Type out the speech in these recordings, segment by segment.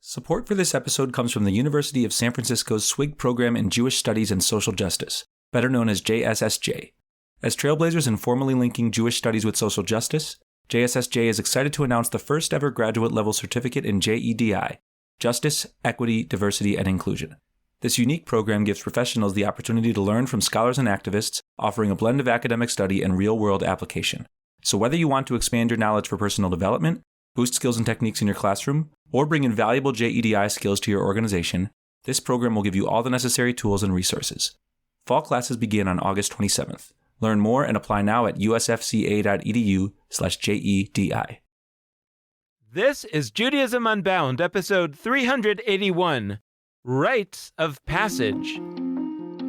Support for this episode comes from the University of San Francisco's SWIG program in Jewish Studies and Social Justice, better known as JSSJ. As trailblazers in formally linking Jewish studies with social justice, JSSJ is excited to announce the first ever graduate-level certificate in JEDI, Justice, Equity, Diversity, and Inclusion. This unique program gives professionals the opportunity to learn from scholars and activists, offering a blend of academic study and real-world application. So whether you want to expand your knowledge for personal development, boost skills and techniques in your classroom, or bring in valuable JEDI skills to your organization, this program will give you all the necessary tools and resources. Fall classes begin on August 27th. Learn more and apply now at usfca.edu/JEDI. This is Judaism Unbound, episode 381, Rites of Passage.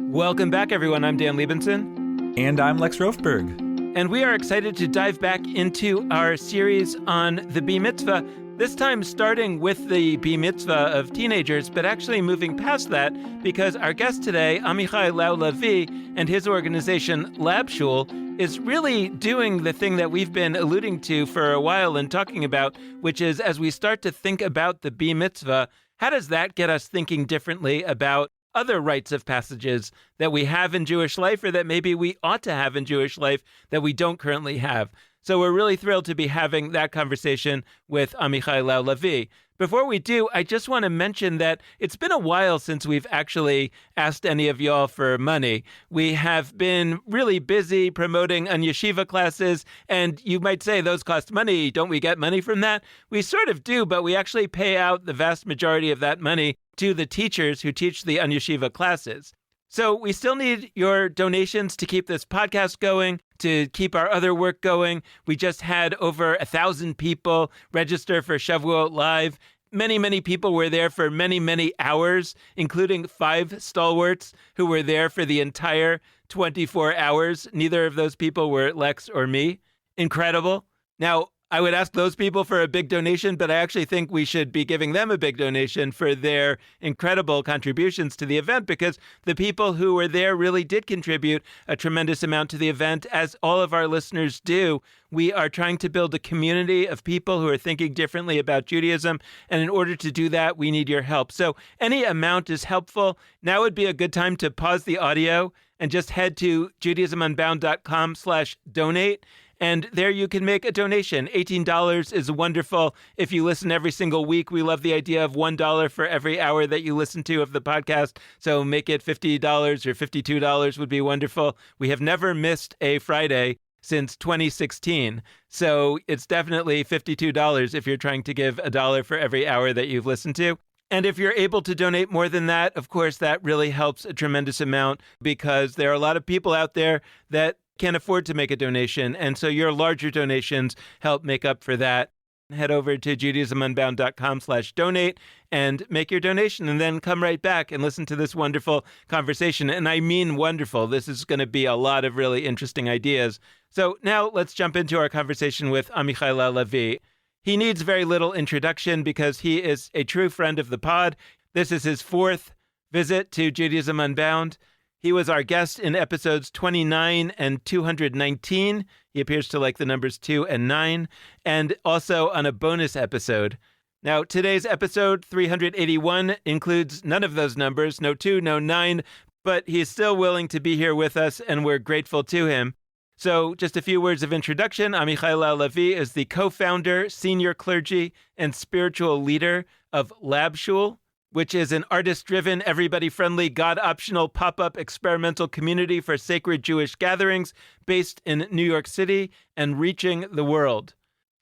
Welcome back, everyone. I'm Dan Liebenson. And I'm Lex Rofberg. And we are excited to dive back into our series on the B Mitzvah, this time starting with the B Mitzvah of teenagers, but actually moving past that because our guest today, Amichai Lau-Lavie, and his organization, Lab-Shul, is really doing the thing that we've been alluding to for a while and talking about, which is as we start to think about the B Mitzvah, how does that get us thinking differently about other rites of passages that we have in Jewish life or that maybe we ought to have in Jewish life that we don't currently have? So we're really thrilled to be having that conversation with Amichai Lau-Lavie. Before we do, I just want to mention that it's been a while since we've actually asked any of y'all for money. We have been really busy promoting yeshiva classes, and you might say those cost money. Don't we get money from that? We sort of do, but we actually pay out the vast majority of that money to the teachers who teach the yeshiva classes. So we still need your donations to keep this podcast going, to keep our other work going. We just had over 1,000 people register for Shavuot Live. Many people were there for many hours, including 5 stalwarts who were there for the entire 24 hours. Neither of those people were Lex or me. Incredible. Now, I would ask those people for a big donation, but I actually think we should be giving them a big donation for their incredible contributions to the event, because the people who were there really did contribute a tremendous amount to the event, as all of our listeners do. We are trying to build a community of people who are thinking differently about Judaism, and in order to do that, we need your help. So any amount is helpful. Now would be a good time to pause the audio and just head to JudaismUnbound.com/donate. And there you can make a donation. $18 is wonderful. If you listen every single week, we love the idea of $1 for every hour that you listen to of the podcast. So make it $50 or $52 would be wonderful. We have never missed a Friday since 2016. So it's definitely $52 if you're trying to give $1 for every hour that you've listened to. And if you're able to donate more than that, of course, that really helps a tremendous amount, because there are a lot of people out there that can't afford to make a donation. And so your larger donations help make up for that. Head over to JudaismUnbound.com/donate and make your donation, and then come right back and listen to this wonderful conversation. And I mean wonderful. This is going to be a lot of really interesting ideas. So now let's jump into our conversation with Amichai Lau-Lavie. He needs very little introduction because he is a true friend of the pod. This is his 4th visit to Judaism Unbound. He was our guest in episodes 29 and 219. He appears to like the numbers 2 and 9, and also on a bonus episode. Now, today's episode 381 includes none of those numbers, no 2, no 9, but he is still willing to be here with us, and we're grateful to him. So just a few words of introduction. Amichai Lau-Lavie is the co-founder, senior clergy, and spiritual leader of Lab-Shul, which is an artist-driven, everybody-friendly, God-optional pop-up experimental community for sacred Jewish gatherings based in New York City and reaching the world.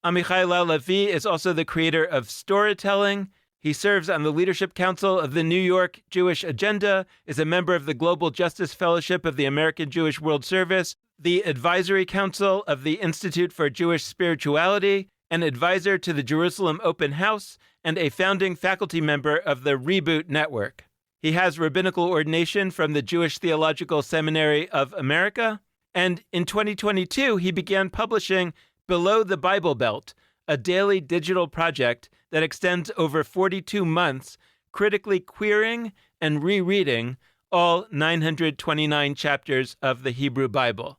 Amichai Lau-Lavie is also the creator of Storytelling. He serves on the Leadership Council of the New York Jewish Agenda, is a member of the Global Justice Fellowship of the American Jewish World Service, the Advisory Council of the Institute for Jewish Spirituality, an advisor to the Jerusalem Open House, and a founding faculty member of the Reboot Network. He has rabbinical ordination from the Jewish Theological Seminary of America, and in 2022, he began publishing Below the Bible Belt, a daily digital project that extends over 42 months, critically queering and rereading all 929 chapters of the Hebrew Bible.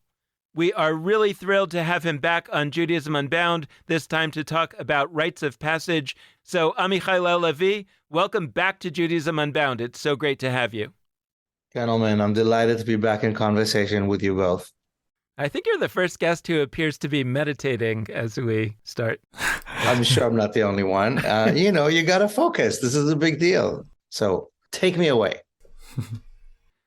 We are really thrilled to have him back on Judaism Unbound, this time to talk about rites of passage, So Amichai Lau-Lavie, welcome back to Judaism Unbound. It's so great to have you. Gentlemen, I'm delighted to be back in conversation with you both. I think you're the first guest who appears to be meditating as we start. I'm sure I'm not the only one. You got to focus. This is a big deal. So take me away.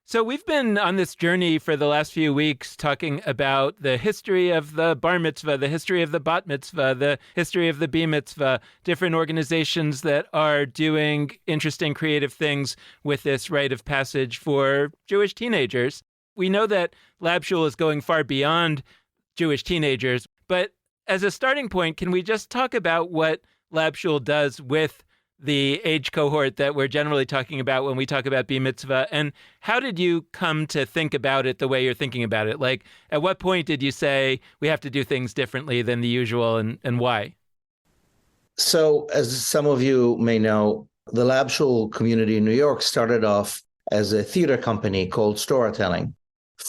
So we've been on this journey for the last few weeks talking about the history of the Bar Mitzvah, the history of the Bat Mitzvah, the history of the B Mitzvah, different organizations that are doing interesting, creative things with this rite of passage for Jewish teenagers. We know that Lab Shul is going far beyond Jewish teenagers, but as a starting point, can we just talk about what Lab Shul does with the age cohort that we're generally talking about when we talk about B Mitzvah, and how did you come to think about it the way you're thinking about it? Like, at what point did you say we have to do things differently than the usual, and why? So, as some of you may know, the Lab Shul community in New York started off as a theater company called Storytelling.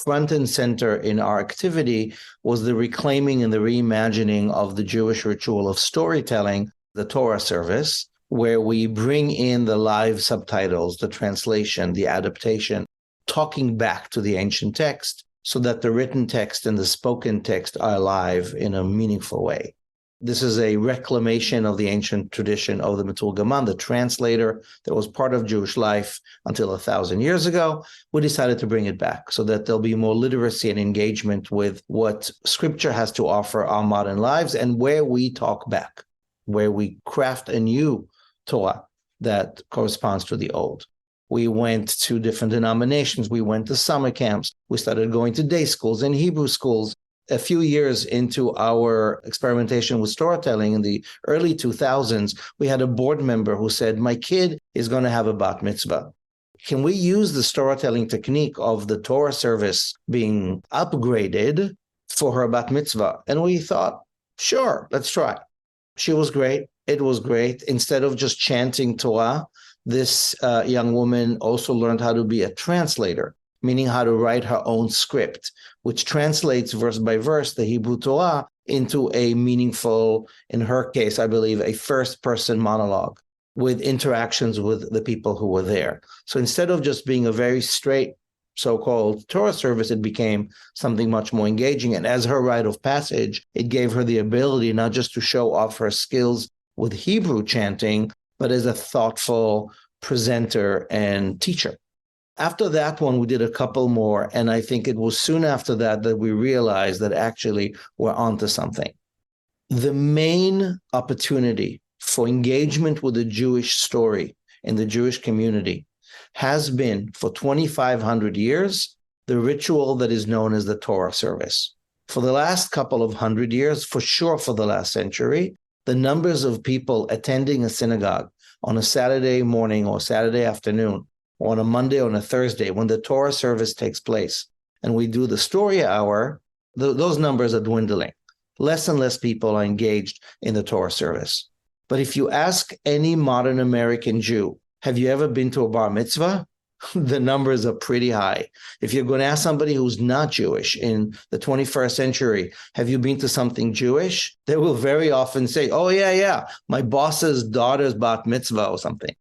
Front and center in our activity was the reclaiming and the reimagining of the Jewish ritual of storytelling, the Torah service, where we bring in the live subtitles, the translation, the adaptation, talking back to the ancient text so that the written text and the spoken text are alive in a meaningful way. This is a reclamation of the ancient tradition of the Meturgaman, the translator that was part of Jewish life until 1,000 years ago. We decided to bring it back so that there'll be more literacy and engagement with what Scripture has to offer our modern lives and where we talk back, where we craft a new Torah that corresponds to the old. We went to different denominations. We went to summer camps. We started going to day schools and Hebrew schools. A few years into our experimentation with storytelling in the early 2000s, we had a board member who said, my kid is going to have a Bat Mitzvah. Can we use the storytelling technique of the Torah service being upgraded for her Bat Mitzvah? And we thought, sure, let's try. She was great. It was great. Instead of just chanting Torah, this young woman also learned how to be a translator, meaning how to write her own script, which translates verse by verse the Hebrew Torah into a meaningful, in her case, I believe, a first-person monologue with interactions with the people who were there. So instead of just being a very straight so-called Torah service, it became something much more engaging. And as her rite of passage, it gave her the ability not just to show off her skills with Hebrew chanting, but as a thoughtful presenter and teacher. After that one, we did a couple more, and I think it was soon after that that we realized that actually we're onto something. The main opportunity for engagement with the Jewish story in the Jewish community has been, for 2,500 years, the ritual that is known as the Torah service. For the last couple of hundred years, for sure for the last century, the numbers of people attending a synagogue on a Saturday morning or Saturday afternoon, or on a Monday or on a Thursday, when the Torah service takes place, and we do the story hour, those numbers are dwindling. Less and less people are engaged in the Torah service. But if you ask any modern American Jew, have you ever been to a bar mitzvah? The numbers are pretty high. If you're going to ask somebody who's not Jewish in the 21st century, have you been to something Jewish? They will very often say, oh, yeah, my boss's daughter's bat mitzvah or something.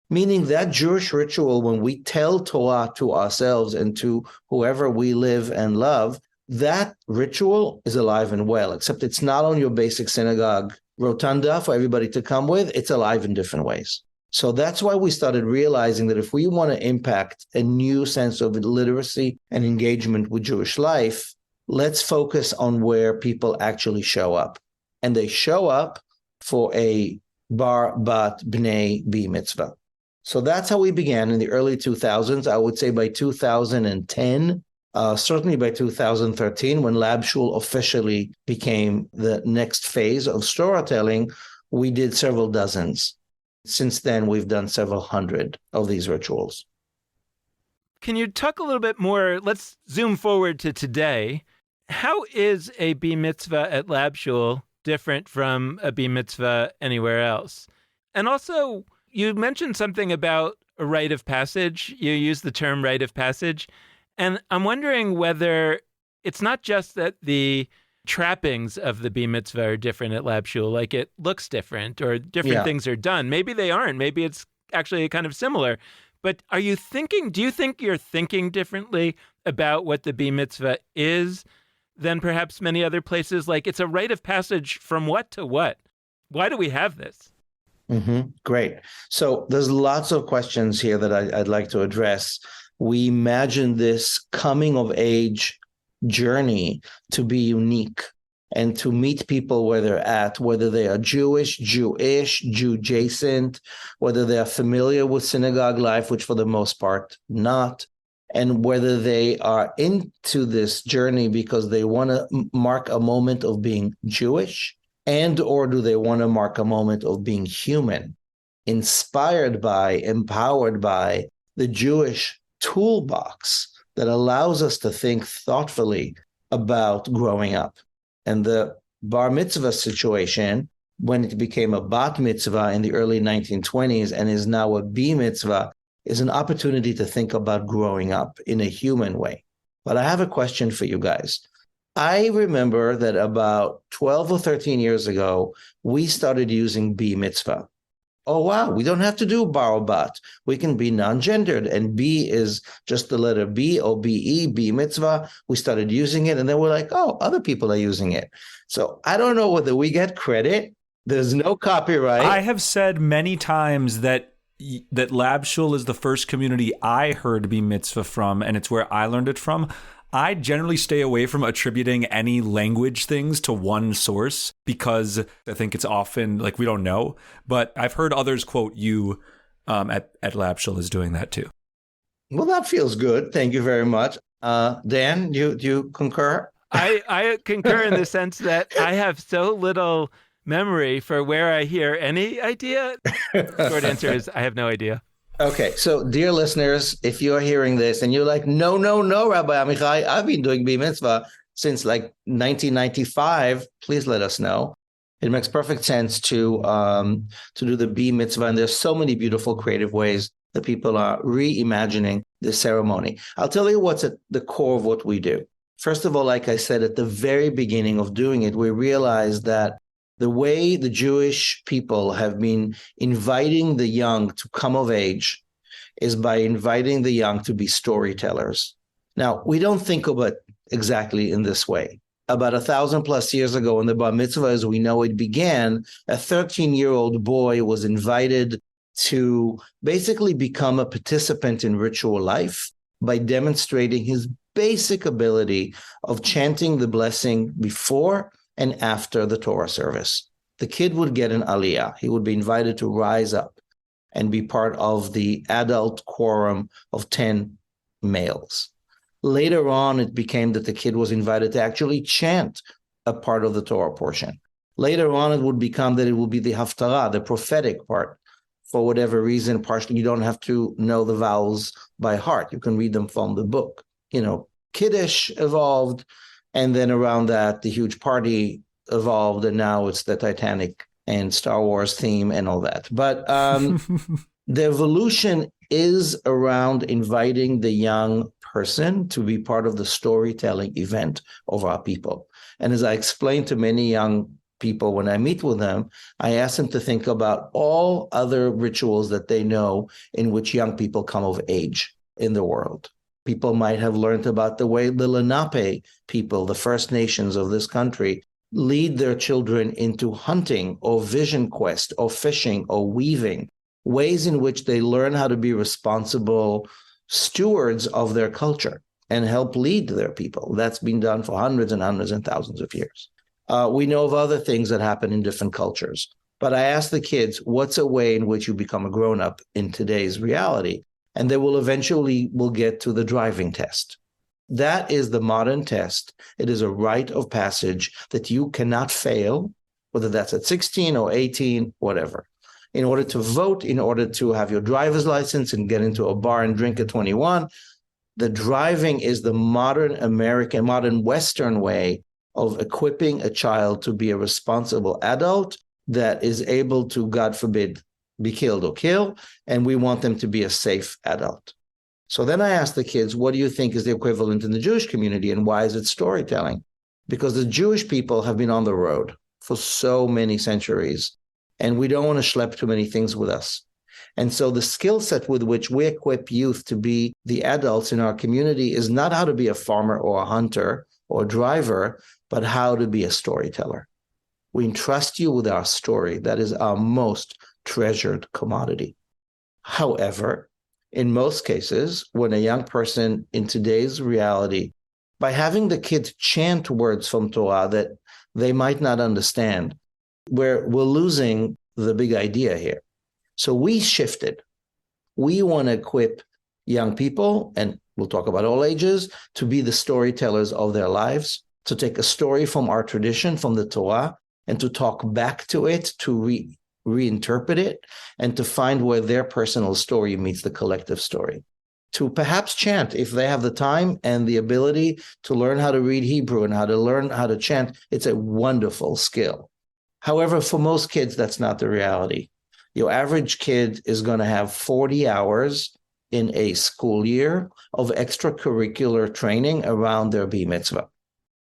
Meaning that Jewish ritual, when we tell Torah to ourselves and to whoever we live and love, that ritual is alive and well, except it's not on your basic synagogue rotunda for everybody to come with. It's alive in different ways. So that's why we started realizing that if we want to impact a new sense of literacy and engagement with Jewish life, let's focus on where people actually show up. And they show up for a bar, bat, bnei, B Mitzvah. So that's how we began in the early 2000s. I would say by 2010, certainly by 2013, when Lab Shul officially became the next phase of storytelling, we did several dozens. Since then, we've done several hundred of these rituals. Can you talk a little bit more? Let's zoom forward to today. How is a B Mitzvah at Lab Shul different from a B Mitzvah anywhere else? And also, you mentioned something about a rite of passage. You used the term rite of passage. And I'm wondering whether it's not just that the trappings of the B Mitzvah are different at Lab Shul. Like it looks different or different things are done. Maybe they aren't. Maybe it's actually kind of similar. But do you think you're thinking differently about what the B Mitzvah is than perhaps many other places? Like it's a rite of passage from what to what? Why do we have this? Great. So there's lots of questions here that I'd like to address. We imagine this coming of age journey to be unique and to meet people where they're at, whether they are Jewish, Jew-adjacent, whether they are familiar with synagogue life, which for the most part not, and whether they are into this journey because they want to mark a moment of being Jewish, and or do they want to mark a moment of being human, inspired by, empowered by the Jewish toolbox that allows us to think thoughtfully about growing up. And the bar mitzvah situation, when it became a bat mitzvah in the early 1920s and is now a B mitzvah, is an opportunity to think about growing up in a human way. But I have a question for you guys. I remember that about 12 or 13 years ago, we started using B mitzvah. Oh, wow, we don't have to do bar or bat. We can be non-gendered. And B is just the letter B, O-B-E, B mitzvah. We started using it. And then we're like, oh, other people are using it. So I don't know whether we get credit. There's no copyright. I have said many times that Lab Shul is the first community I heard B Mitzvah from, and it's where I learned it from. I generally stay away from attributing any language things to one source because I think it's often like we don't know. But I've heard others quote you at Lab Shul as doing that too. Well, that feels good. Thank you very much. Dan, do you concur? I concur in the sense that I have so little memory for where I hear any idea. Short answer is I have no idea. Okay, so dear listeners, if you're hearing this and you're like, no, Rabbi Amichai, I've been doing B Mitzvah since like 1995, please let us know. It makes perfect sense to do the B Mitzvah, and there's so many beautiful creative ways that people are reimagining the ceremony. I'll tell you what's at the core of what we do. First of all, like I said, at the very beginning of doing it, we realized that the way the Jewish people have been inviting the young to come of age is by inviting the young to be storytellers. Now, we don't think of it exactly in this way. About 1,000+ years ago, in the Bar Mitzvah, as we know it began, a 13-year-old boy was invited to basically become a participant in ritual life by demonstrating his basic ability of chanting the blessing before and after the Torah service. The kid would get an aliyah. He would be invited to rise up and be part of the adult quorum of 10 males. Later on, it became that the kid was invited to actually chant a part of the Torah portion. Later on, it would become that it would be the haftarah, the prophetic part. For whatever reason, partially, you don't have to know the vowels by heart. You can read them from the book. Kiddush evolved. And then around that, the huge party evolved, and now it's the Titanic and Star Wars theme and all that. But the evolution is around inviting the young person to be part of the storytelling event of our people. And as I explained to many young people when I meet with them, I ask them to think about all other rituals that they know in which young people come of age in the world. People might have learned about the way the Lenape people, the First Nations of this country, lead their children into hunting or vision quest or fishing or weaving, ways in which they learn how to be responsible stewards of their culture and help lead their people. That's been done for hundreds and hundreds and thousands of years. We know of other things that happen in different cultures. But I ask the kids, what's a way in which you become a grown-up in today's reality? And they will eventually get to the driving test. That is the modern test. It is a rite of passage that you cannot fail, whether that's at 16 or 18, whatever. In order to vote, in order to have your driver's license and get into a bar and drink at 21, the driving is the modern American, modern Western way of equipping a child to be a responsible adult that is able to, God forbid, be killed or kill, and we want them to be a safe adult. So then I asked the kids, what do you think is the equivalent in the Jewish community, and why is it storytelling? because the Jewish people have been on the road for so many centuries, and we don't want to schlep too many things with us. And so the skill set with which we equip youth to be the adults in our community is not how to be a farmer or a hunter or a driver, but how to be a storyteller. We entrust you with our story. That is our most treasured commodity. However, in most cases, when a young person in today's reality, by having the kids chant words from Torah that they might not understand, we're losing the big idea here. So we shifted. We want to equip young people, and we'll talk about all ages, to be the storytellers of their lives, to take a story from our tradition, from the Torah, and to talk back to it, to reinterpret it, and to find where their personal story meets the collective story. To perhaps chant, if they have the time and the ability to learn how to read Hebrew and how to learn how to chant, it's a wonderful skill. However, for most kids, that's not the reality. Your average kid is going to have 40 hours in a school year of extracurricular training around their B Mitzvah.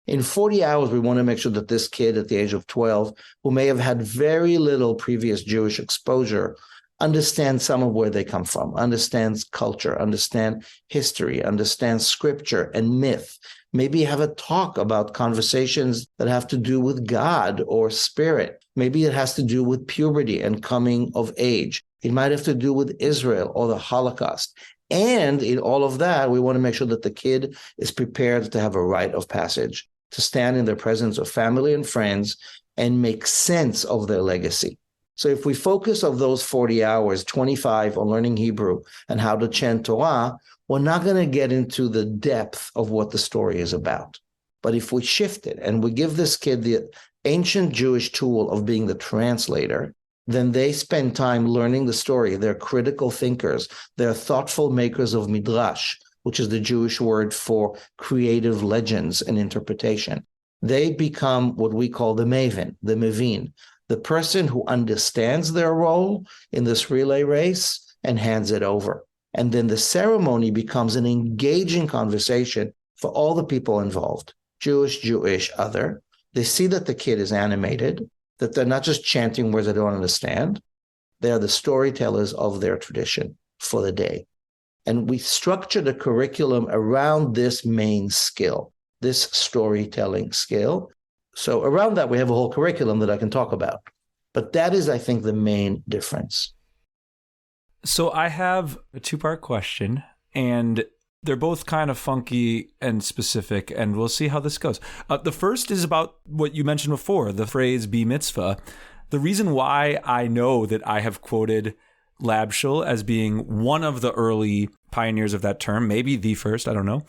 In 40 hours, we want to make sure that this kid at the age of 12, who may have had very little previous Jewish exposure, understands some of where they come from, understands culture, understands history, understands scripture and myth, maybe have a talk about conversations that have to do with God or spirit. Maybe it has to do with puberty and coming of age. It might have to do with Israel or the Holocaust. And in all of that, we want to make sure that the kid is prepared to have a rite of passage, to stand in the presence of family and friends and make sense of their legacy. So if we focus on those 40 hours, 25 on learning Hebrew and how to chant Torah, we're not going to get into the depth of what the story is about. But if we shift it and we give this kid the ancient Jewish tool of being the translator, then they spend time learning the story. They're critical thinkers. They're thoughtful makers of midrash, which is the Jewish word for creative legends and interpretation. They become what we call the maven, the mevin, the person who understands their role in this relay race and hands it over. And then the ceremony becomes an engaging conversation for all the people involved, Jewish, other. They see that the kid is animated, that they're not just chanting words they don't understand. They are the storytellers of their tradition for the day. And we structure the curriculum around this main skill, this storytelling skill. So around that, we have a whole curriculum that I can talk about. But that is, I think, the main difference. So I have a two-part question, and they're both kind of funky and specific, and we'll see how this goes. The first is about what you mentioned before, the phrase B Mitzvah. The reason why I know that I have quoted Labshul as being one of the early pioneers of that term, maybe the first, I don't know.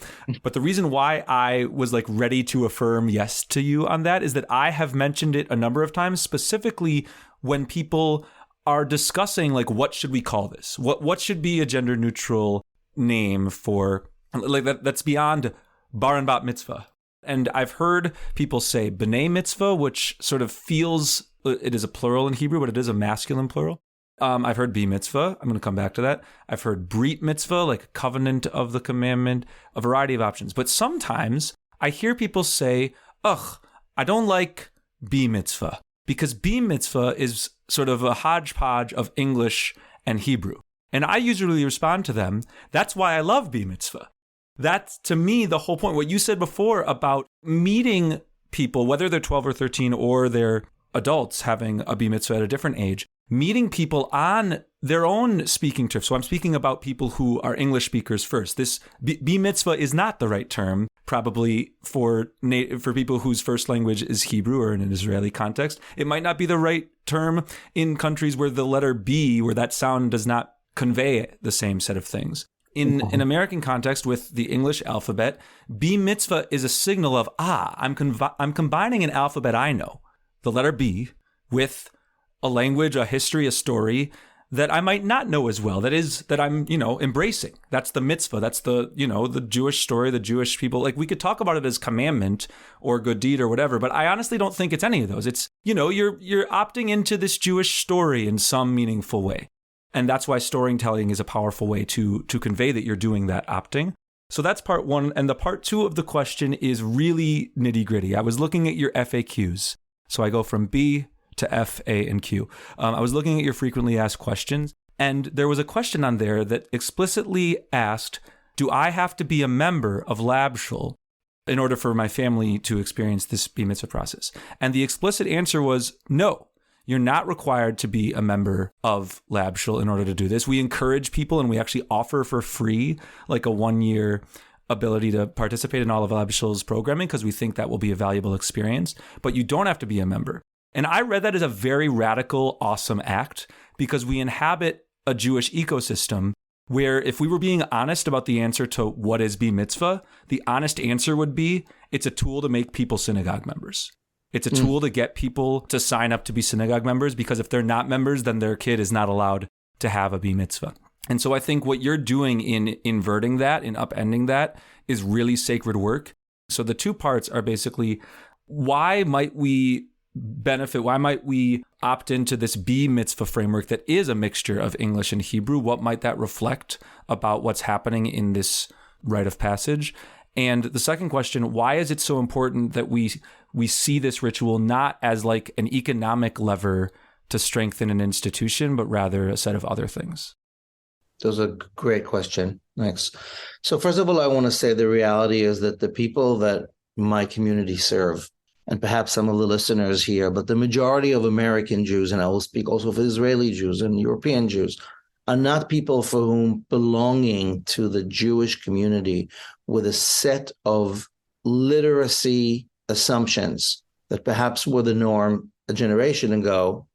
But the reason why I was like ready to affirm yes to you on that is that I have mentioned it a number of times, specifically when people are discussing like, what should we call this? What should be a gender neutral name for like that's beyond bar and bat mitzvah. And I've heard people say b'nai mitzvah, which sort of feels, it is a plural in Hebrew, but it is a masculine plural. I've heard B Mitzvah. I'm going to come back to that. I've heard Brit Mitzvah, like covenant of the commandment, a variety of options. But sometimes I hear people say, ugh, I don't like B Mitzvah, because B Mitzvah is sort of a hodgepodge of English and Hebrew. And I usually respond to them, that's why I love B Mitzvah. That's, to me, the whole point. What you said before about meeting people, whether they're 12 or 13 or they're adults having a B Mitzvah at a different age, meeting people on their own speaking turf. So I'm speaking about people who are English speakers first. This B Mitzvah is not the right term, probably for people whose first language is Hebrew or in an Israeli context. It might not be the right term in countries where the letter B, where that sound does not convey the same set of things. In an American context with the English alphabet, B Mitzvah is a signal of, I'm combining an alphabet I know, the letter B, with a language, a history, a story that I might not know as well. That I'm, embracing. That's the mitzvah. That's the, the Jewish story, the Jewish people. Like, we could talk about it as commandment or good deed or whatever, but I honestly don't think it's any of those. It's, you're opting into this Jewish story in some meaningful way. And that's why storytelling is a powerful way to convey that you're doing that opting. So that's part one. And the part two of the question is really nitty gritty. I was looking at your FAQs. So I go from B to F, A, and Q. I was looking at your frequently asked questions. And there was a question on there that explicitly asked, do I have to be a member of Labshul in order for my family to experience this B Mitzvah process? And the explicit answer was no. You're not required to be a member of Labshul in order to do this. We encourage people, and we actually offer for free like a 1-year ability to participate in all of Labshul's programming because we think that will be a valuable experience. But you don't have to be a member. And I read that as a very radical, awesome act because we inhabit a Jewish ecosystem where if we were being honest about the answer to what is B Mitzvah, the honest answer would be it's a tool to make people synagogue members. It's a tool to get people to sign up to be synagogue members because if they're not members, then their kid is not allowed to have a B Mitzvah. And so I think what you're doing in inverting that, in upending that, is really sacred work. So the two parts are basically, why might we benefit? Why might we opt into this B Mitzvah framework that is a mixture of English and Hebrew? What might that reflect about what's happening in this rite of passage? And the second question, why is it so important that we see this ritual not as like an economic lever to strengthen an institution, but rather a set of other things? Those are great question. Thanks. So first of all, I want to say the reality is that the people that my community serve, and perhaps some of the listeners here, but the majority of American Jews, and I will speak also for Israeli Jews and European Jews, are not people for whom belonging to the Jewish community with a set of literacy assumptions that perhaps were the norm a generation ago,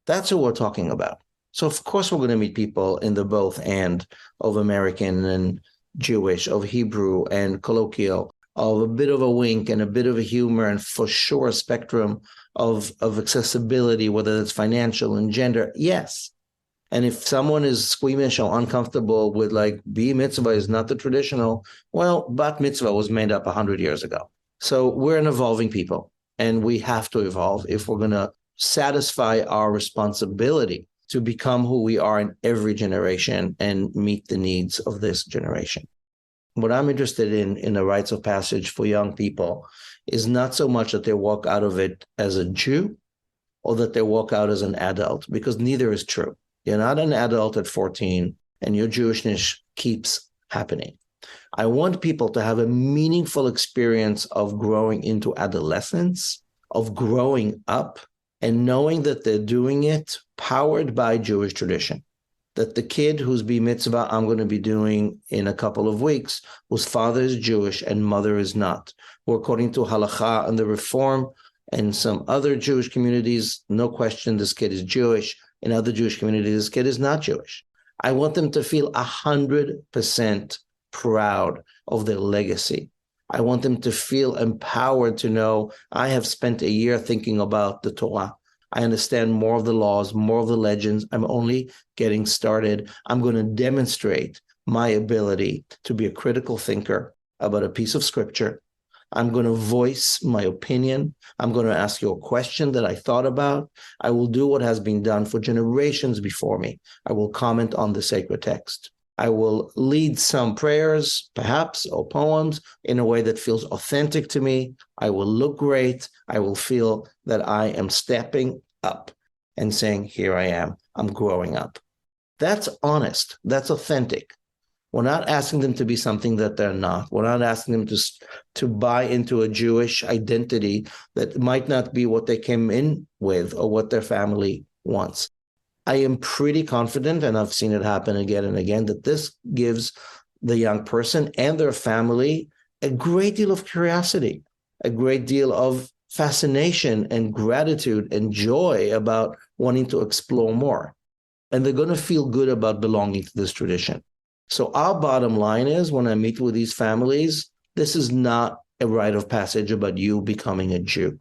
that's what we're talking about. So of course we're going to meet people in the both and of American and Jewish, of Hebrew and colloquial, of a bit of a wink and a bit of a humor, and for sure a spectrum of accessibility, whether it's financial and gender, yes. And if someone is squeamish or uncomfortable with like B Mitzvah is not the traditional, well, Bat Mitzvah was made up 100 years ago. So we're an evolving people, and we have to evolve if we're going to satisfy our responsibility to become who we are in every generation and meet the needs of this generation. What I'm interested in the rites of passage for young people is not so much that they walk out of it as a Jew or that they walk out as an adult, because neither is true. You're not an adult at 14 and your Jewishness keeps happening. I want people to have a meaningful experience of growing into adolescence, of growing up, and knowing that they're doing it powered by Jewish tradition. That the kid whose B Mitzvah I'm going to be doing in a couple of weeks, whose father is Jewish and mother is not, who according to Halakha and the Reform and some other Jewish communities, no question this kid is Jewish. In other Jewish communities, this kid is not Jewish. I want them to feel 100% proud of their legacy. I want them to feel empowered to know I have spent a year thinking about the Torah. I understand more of the laws, more of the legends. I'm only getting started. I'm going to demonstrate my ability to be a critical thinker about a piece of scripture. I'm going to voice my opinion. I'm going to ask you a question that I thought about. I will do what has been done for generations before me. I will comment on the sacred text. I will lead some prayers, perhaps, or poems in a way that feels authentic to me. I will look great. I will feel that I am stepping up and saying, here I am. I'm growing up. That's honest. That's authentic. We're not asking them to be something that they're not. We're not asking them to buy into a Jewish identity that might not be what they came in with or what their family wants. I am pretty confident, and I've seen it happen again and again, that this gives the young person and their family a great deal of curiosity, a great deal of fascination and gratitude and joy about wanting to explore more. And they're going to feel good about belonging to this tradition. So our bottom line is, when I meet with these families, this is not a rite of passage about you becoming a Jew.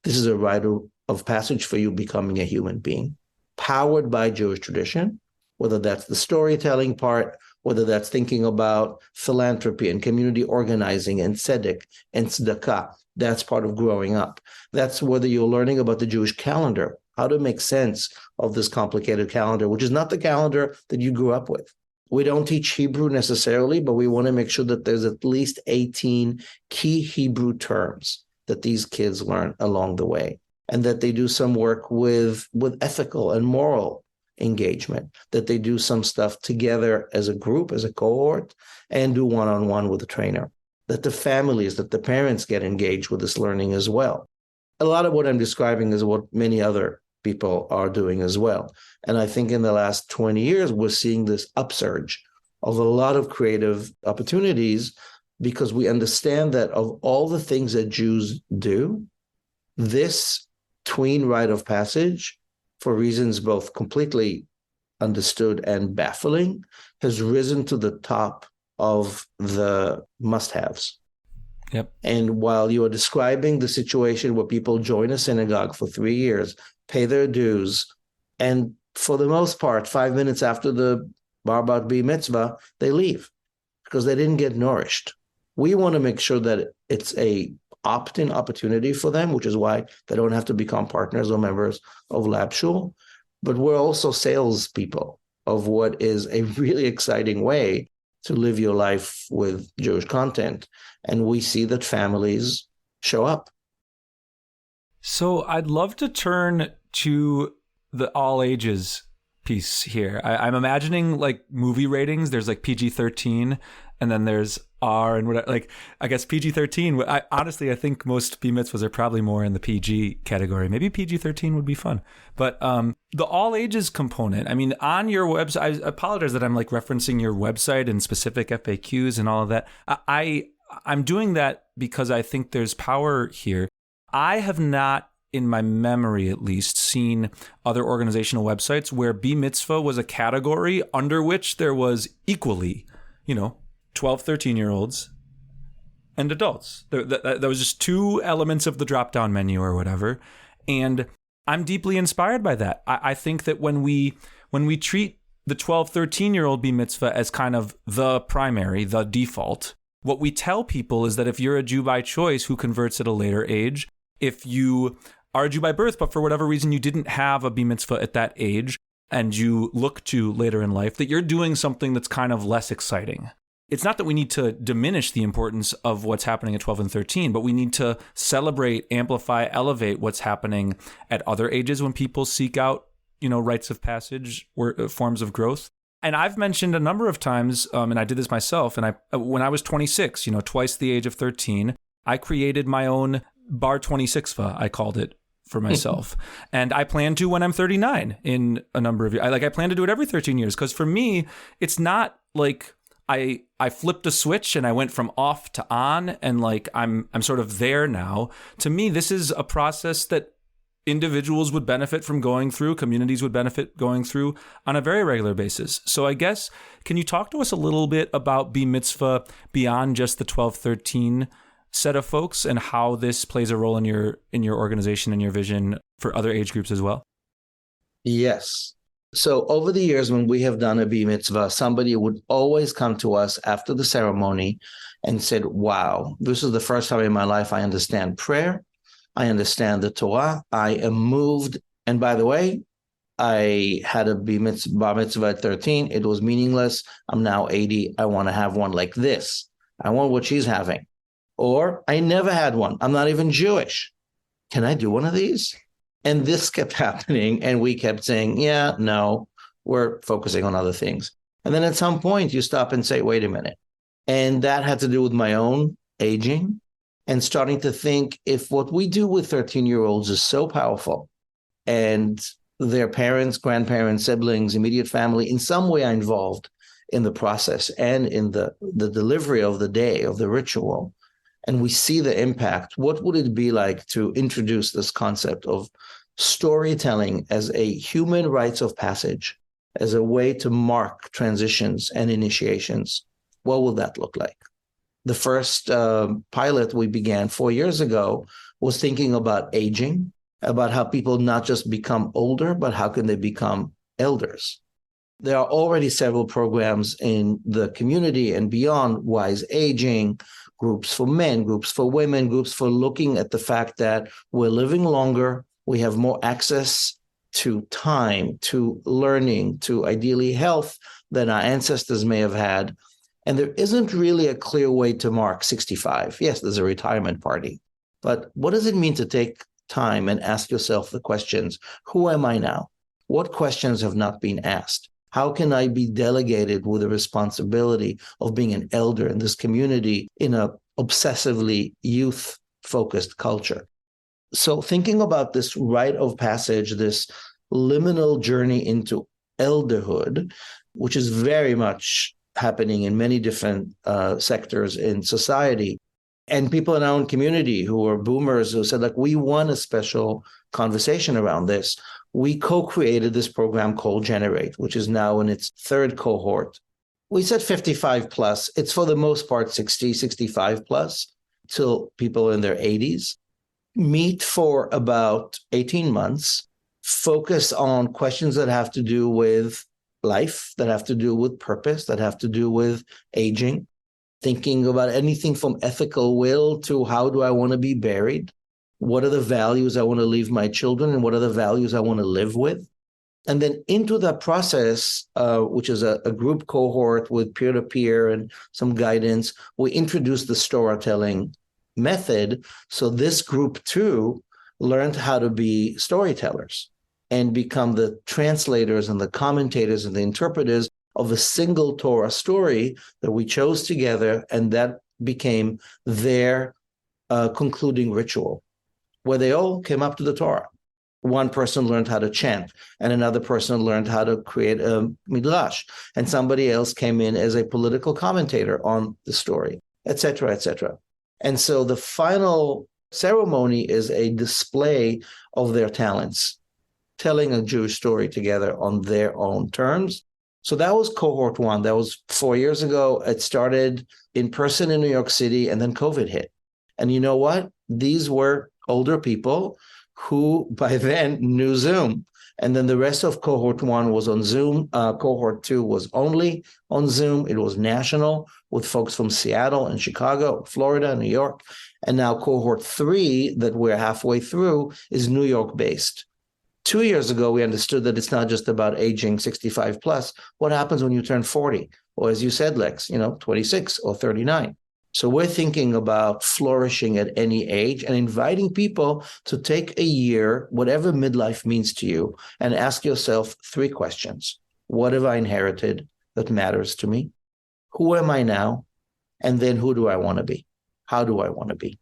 This is a rite of passage for you becoming a human being, powered by Jewish tradition, whether that's the storytelling part, whether that's thinking about philanthropy and community organizing and tzedek and tzedakah. That's part of growing up. That's whether you're learning about the Jewish calendar, how to make sense of this complicated calendar, which is not the calendar that you grew up with. We don't teach Hebrew necessarily, but we want to make sure that there's at least 18 key Hebrew terms that these kids learn along the way, and that they do some work with ethical and moral engagement, that they do some stuff together as a group, as a cohort, and do one-on-one with the trainer, that the families, that the parents get engaged with this learning as well. A lot of what I'm describing is what many other people are doing as well. And I think in the last 20 years, we're seeing this upsurge of a lot of creative opportunities, because we understand that of all the things that Jews do, this tween rite of passage, for reasons both completely understood and baffling, has risen to the top of the must-haves. Yep. And while you are describing the situation where people join a synagogue for 3 years, pay their dues, and for the most part, 5 minutes after the bar bat B Mitzvah, they leave because they didn't get nourished. We want to make sure that it's a opt-in opportunity for them, which is why they don't have to become partners or members of Lab Shul. But we're also salespeople of what is a really exciting way to live your life with Jewish content. And we see that families show up. So I'd love to turn to the all ages piece here. I'm imagining like movie ratings. There's like PG-13 and then there's R and whatever. Like, I guess PG-13. Honestly, I think most B Mitzvahs are probably more in the PG category. Maybe PG-13 would be fun. But the all ages component, I mean, on your website, I apologize that I'm like referencing your website and specific FAQs and all of that. I'm doing that because I think there's power here. I have not, in my memory at least, seen other organizational websites where B Mitzvah was a category under which there was equally, 12, 13-year-olds and adults. There was just two elements of the drop-down menu or whatever. And I'm deeply inspired by that. I think that when we treat the 12, 13-year-old B Mitzvah as kind of the primary, the default, what we tell people is that if you're a Jew by choice who converts at a later age, if you are a Jew by birth, but for whatever reason you didn't have a B Mitzvah at that age and you look to later in life, that you're doing something that's kind of less exciting. It's not that we need to diminish the importance of what's happening at 12 and 13, but we need to celebrate, amplify, elevate what's happening at other ages when people seek out, rites of passage or forms of growth. And I've mentioned a number of times, and I did this myself, and when I was 26, twice the age of 13, I created my own bar 26th, I called it for myself. And I plan to when I'm 39 in a number of years. I plan to do it every 13 years, because for me, it's not like I flipped a switch and I went from off to on and like I'm sort of there now. To me, this is a process that individuals would benefit from going through, communities would benefit going through on a very regular basis. So I guess, can you talk to us a little bit about B Mitzvah beyond just the 12, 13 set of folks and how this plays a role in your organization and your vision for other age groups as well? Yes. So over the years, when we have done a B Mitzvah, somebody would always come to us after the ceremony and said, wow, this is the first time in my life I understand prayer. I understand the Torah. I am moved. And by the way, I had a bar mitzvah at 13. It was meaningless. I'm now 80. I want to have one like this. I want what she's having. Or I never had one. I'm not even Jewish. Can I do one of these? And this kept happening. And we kept saying, yeah, no, we're focusing on other things. And then at some point you stop and say, wait a minute. And that had to do with my own aging and starting to think, if what we do with 13-year-olds is so powerful and their parents, grandparents, siblings, immediate family in some way are involved in the process and in the delivery of the day, of the ritual, and we see the impact, what would it be like to introduce this concept of storytelling as a human rites of passage, as a way to mark transitions and initiations? What will that look like? The first pilot we began 4 years ago was thinking about aging, about how people not just become older, but how can they become elders? There are already several programs in the community and beyond, wise aging, groups for men, groups for women, groups for looking at the fact that we're living longer, we have more access to time, to learning, to ideally health, than our ancestors may have had. And there isn't really a clear way to mark 65. Yes, there's a retirement party. But what does it mean to take time and ask yourself the questions? Who am I now? What questions have not been asked? How can I be delegated with the responsibility of being an elder in this community in a obsessively youth-focused culture? So thinking about this rite of passage, this liminal journey into elderhood, which is very much happening in many different sectors in society, and people in our own community who are boomers who said, like, we want a special conversation around this. We co-created this program called Generate, which is now in its third cohort. We said 55 plus. It's for the most part 60, 65 plus, till people in their 80s. Meet for about 18 months, focus on questions that have to do with life, that have to do with purpose, that have to do with aging, thinking about anything from ethical will to how do I want to be buried? What are the values I want to leave my children, and what are the values I want to live with? And then into that process, which is a group cohort with peer-to-peer and some guidance, we introduced the storytelling method. So this group too learned how to be storytellers and become the translators and the commentators and the interpreters of a single Torah story that we chose together, and that became their concluding ritual, where they all came up to the Torah. One person learned how to chant, and another person learned how to create a midrash, and somebody else came in as a political commentator on the story, et cetera, et cetera. And so the final ceremony is a display of their talents, telling a Jewish story together on their own terms. So that was cohort one. That was 4 years ago. It started in person in New York City, and then COVID hit. And you know what? These were older people who by then knew Zoom. And then the rest of cohort one was on Zoom. Cohort two was only on Zoom. It was national with folks from Seattle and Chicago, Florida, New York. And now cohort three that we're halfway through is New York based. 2 years ago, we understood that it's not just about aging 65 plus. What happens when you turn 40? Or as you said, Lex, 26 or 39. So we're thinking about flourishing at any age and inviting people to take a year, whatever midlife means to you, and ask yourself 3 questions. What have I inherited that matters to me? Who am I now? And then who do I want to be? How do I want to be?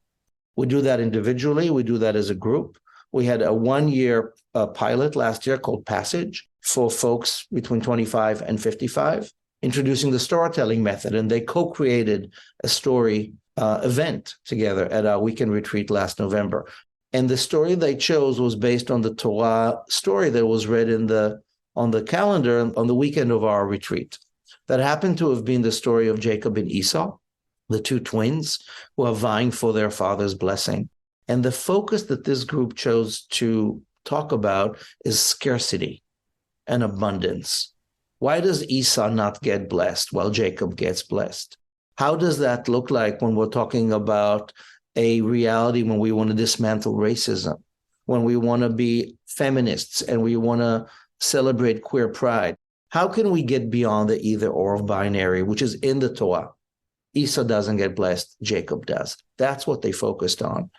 We do that individually. We do that as a group. We had a 1-year pilot last year called Passage for folks between 25 and 55, introducing the storytelling method. And they co-created a story event together at our weekend retreat last November. And the story they chose was based on the Torah story that was read on the calendar on the weekend of our retreat. That happened to have been the story of Jacob and Esau, the 2 twins who are vying for their father's blessing. And the focus that this group chose to talk about is scarcity and abundance. Why does Esau not get blessed while Jacob gets blessed? How does that look like when we're talking about a reality when we want to dismantle racism, when we want to be feminists and we want to celebrate queer pride? How can we get beyond the either or of binary, which is in the Torah? Esau doesn't get blessed, Jacob does. That's what they focused on.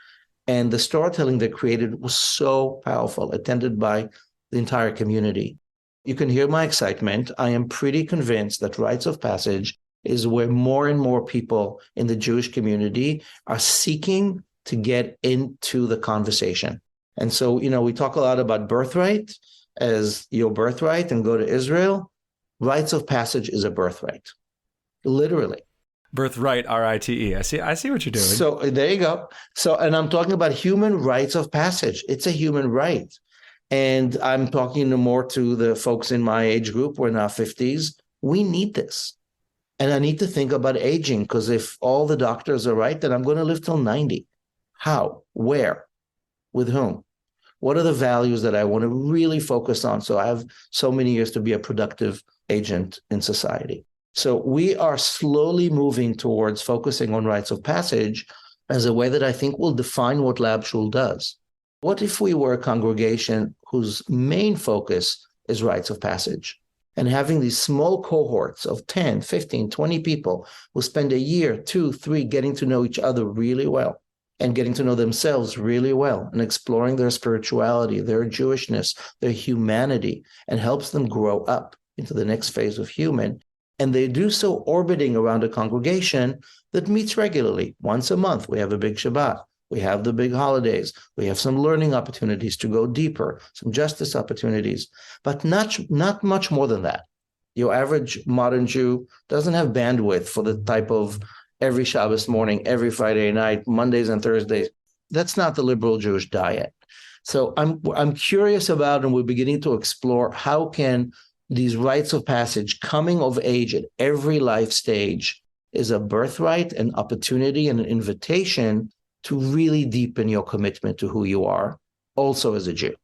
And the storytelling they created was so powerful, attended by the entire community. You can hear my excitement. I am pretty convinced that Rites of Passage is where more and more people in the Jewish community are seeking to get into the conversation. And so, we talk a lot about birthright as your birthright and go to Israel. Rites of Passage is a birthright, literally. Birthright, R-I-T-E. I see what you're doing. So there you go. And I'm talking about human rites of passage. It's a human right. And I'm talking more to the folks in my age group. We're in our 50s. We need this. And I need to think about aging, because if all the doctors are right, then I'm going to live till 90. How? Where? With whom? What are the values that I want to really focus on so I have so many years to be a productive agent in society? So we are slowly moving towards focusing on rites of passage as a way that I think will define what Lab Shul does. What if we were a congregation whose main focus is rites of passage? And having these small cohorts of 10, 15, 20 people who spend a year, 2, 3, getting to know each other really well and getting to know themselves really well and exploring their spirituality, their Jewishness, their humanity, and helps them grow up into the next phase of human. And they do so orbiting around a congregation that meets regularly. Once a month, we have a big Shabbat. We have the big holidays. We have some learning opportunities to go deeper, some justice opportunities, but not much more than that. Your average modern Jew doesn't have bandwidth for the type of every Shabbos morning, every Friday night, Mondays and Thursdays. That's not the liberal Jewish diet. So I'm curious about, and we're beginning to explore, how can these rites of passage, coming of age at every life stage, is a birthright, an opportunity, and an invitation to really deepen your commitment to who you are, also as a Jew.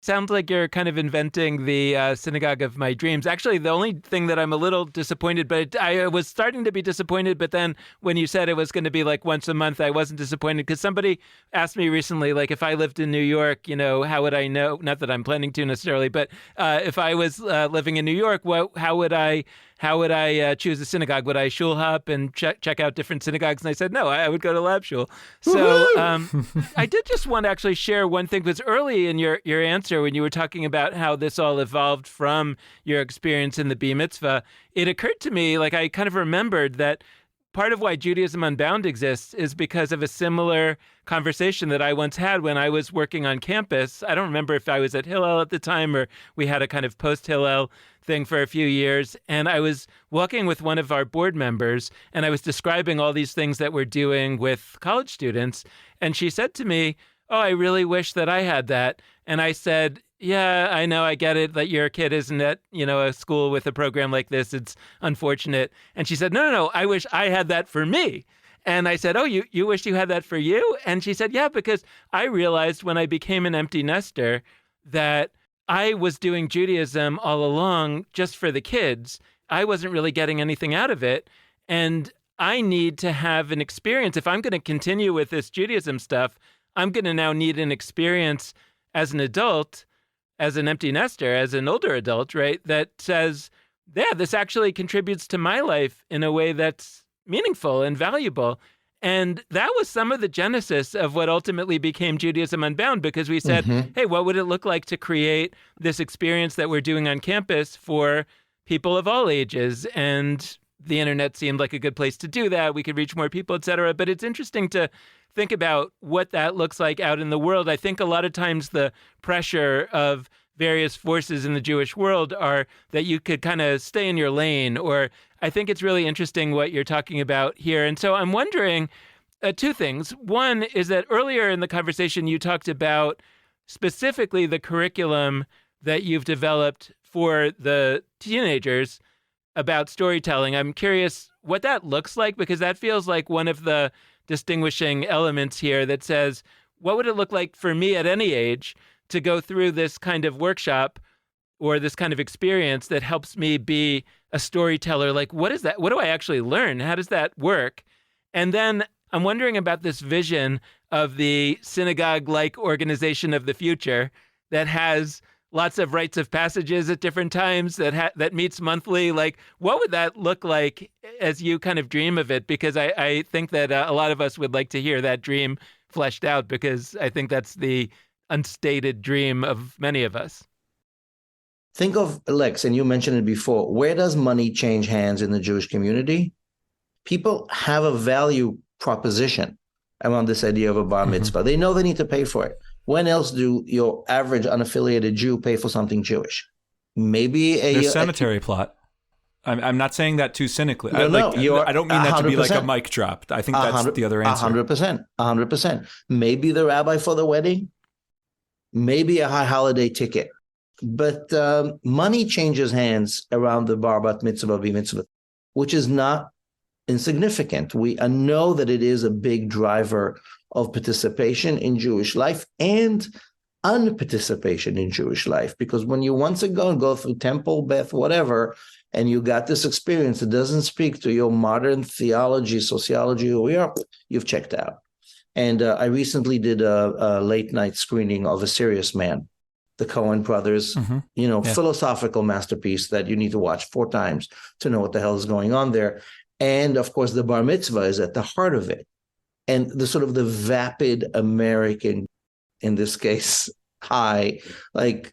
Sounds like you're kind of inventing the synagogue of my dreams. Actually, the only thing that I'm a little disappointed, but I was starting to be disappointed, but then when you said it was going to be like once a month, I wasn't disappointed, because somebody asked me recently, like, if I lived in New York, how would I know? Not that I'm planning to necessarily, but if I was living in New York, how would I choose a synagogue? Would I shul hop and check out different synagogues? And I said, no, I would go to Lab Shul. So I did just want to actually share one thing, because early in your answer, when you were talking about how this all evolved from your experience in the B Mitzvah, it occurred to me, like, I kind of remembered that part of why Judaism Unbound exists is because of a similar conversation that I once had when I was working on campus. I don't remember if I was at Hillel at the time or we had a kind of post-Hillel thing for a few years. And I was walking with one of our board members, and I was describing all these things that we're doing with college students. And she said to me, oh, I really wish that I had that. And I said, yeah, I know, I get it that your kid isn't at, a school with a program like this. It's unfortunate. And she said, no, I wish I had that for me. And I said, oh, you wish you had that for you? And she said, yeah, because I realized when I became an empty nester that I was doing Judaism all along just for the kids. I wasn't really getting anything out of it. And I need to have an experience. If I'm going to continue with this Judaism stuff, I'm going to now need an experience as an adult, as an empty nester, as an older adult, right? That says, yeah, this actually contributes to my life in a way that's meaningful and valuable. And that was some of the genesis of what ultimately became Judaism Unbound, because we said, hey, what would it look like to create this experience that we're doing on campus for people of all ages? And the internet seemed like a good place to do that. We could reach more people, et cetera. But it's interesting to think about what that looks like out in the world. I think a lot of times the pressure of various forces in the Jewish world are that you could kind of stay in your lane, or I think it's really interesting what you're talking about here. And so I'm wondering two things. One is that earlier in the conversation, you talked about specifically the curriculum that you've developed for the teenagers about storytelling. I'm curious what that looks like, because that feels like one of the distinguishing elements here that says, what would it look like for me at any age to go through this kind of workshop or this kind of experience that helps me be a storyteller? Like, what is that? What do I actually learn? How does that work? And then I'm wondering about this vision of the synagogue-like organization of the future that has lots of rites of passages at different times, that meets monthly. Like, what would that look like as you kind of dream of it? Because I think that a lot of us would like to hear that dream fleshed out, because I think that's the unstated dream of many of us. Think of, Lex, and you mentioned it before, where does money change hands in the Jewish community? People have a value proposition around this idea of a bar mitzvah. They know they need to pay for it. When else do your average unaffiliated Jew pay for something Jewish? Maybe There's cemetery plot. I'm not saying that too cynically. No, I don't mean that to be like a 100%. mic drop. I think that's the other answer. 100%. Maybe the rabbi for the wedding. Maybe a high holiday ticket. But money changes hands around the bar, bat mitzvah, B Mitzvah, which is not insignificant. We know that it is a big driver of participation in Jewish life and unparticipation in Jewish life. Because when you once again go through temple, Beth, whatever, and you got this experience that doesn't speak to your modern theology, sociology, who we are, you've checked out. And I recently did a late night screening of A Serious Man. the Coen brothers, philosophical masterpiece that you need to watch 4 times to know what the hell is going on there. And of course, the Bar Mitzvah is at the heart of it. And the sort of the vapid American, in this case, high, like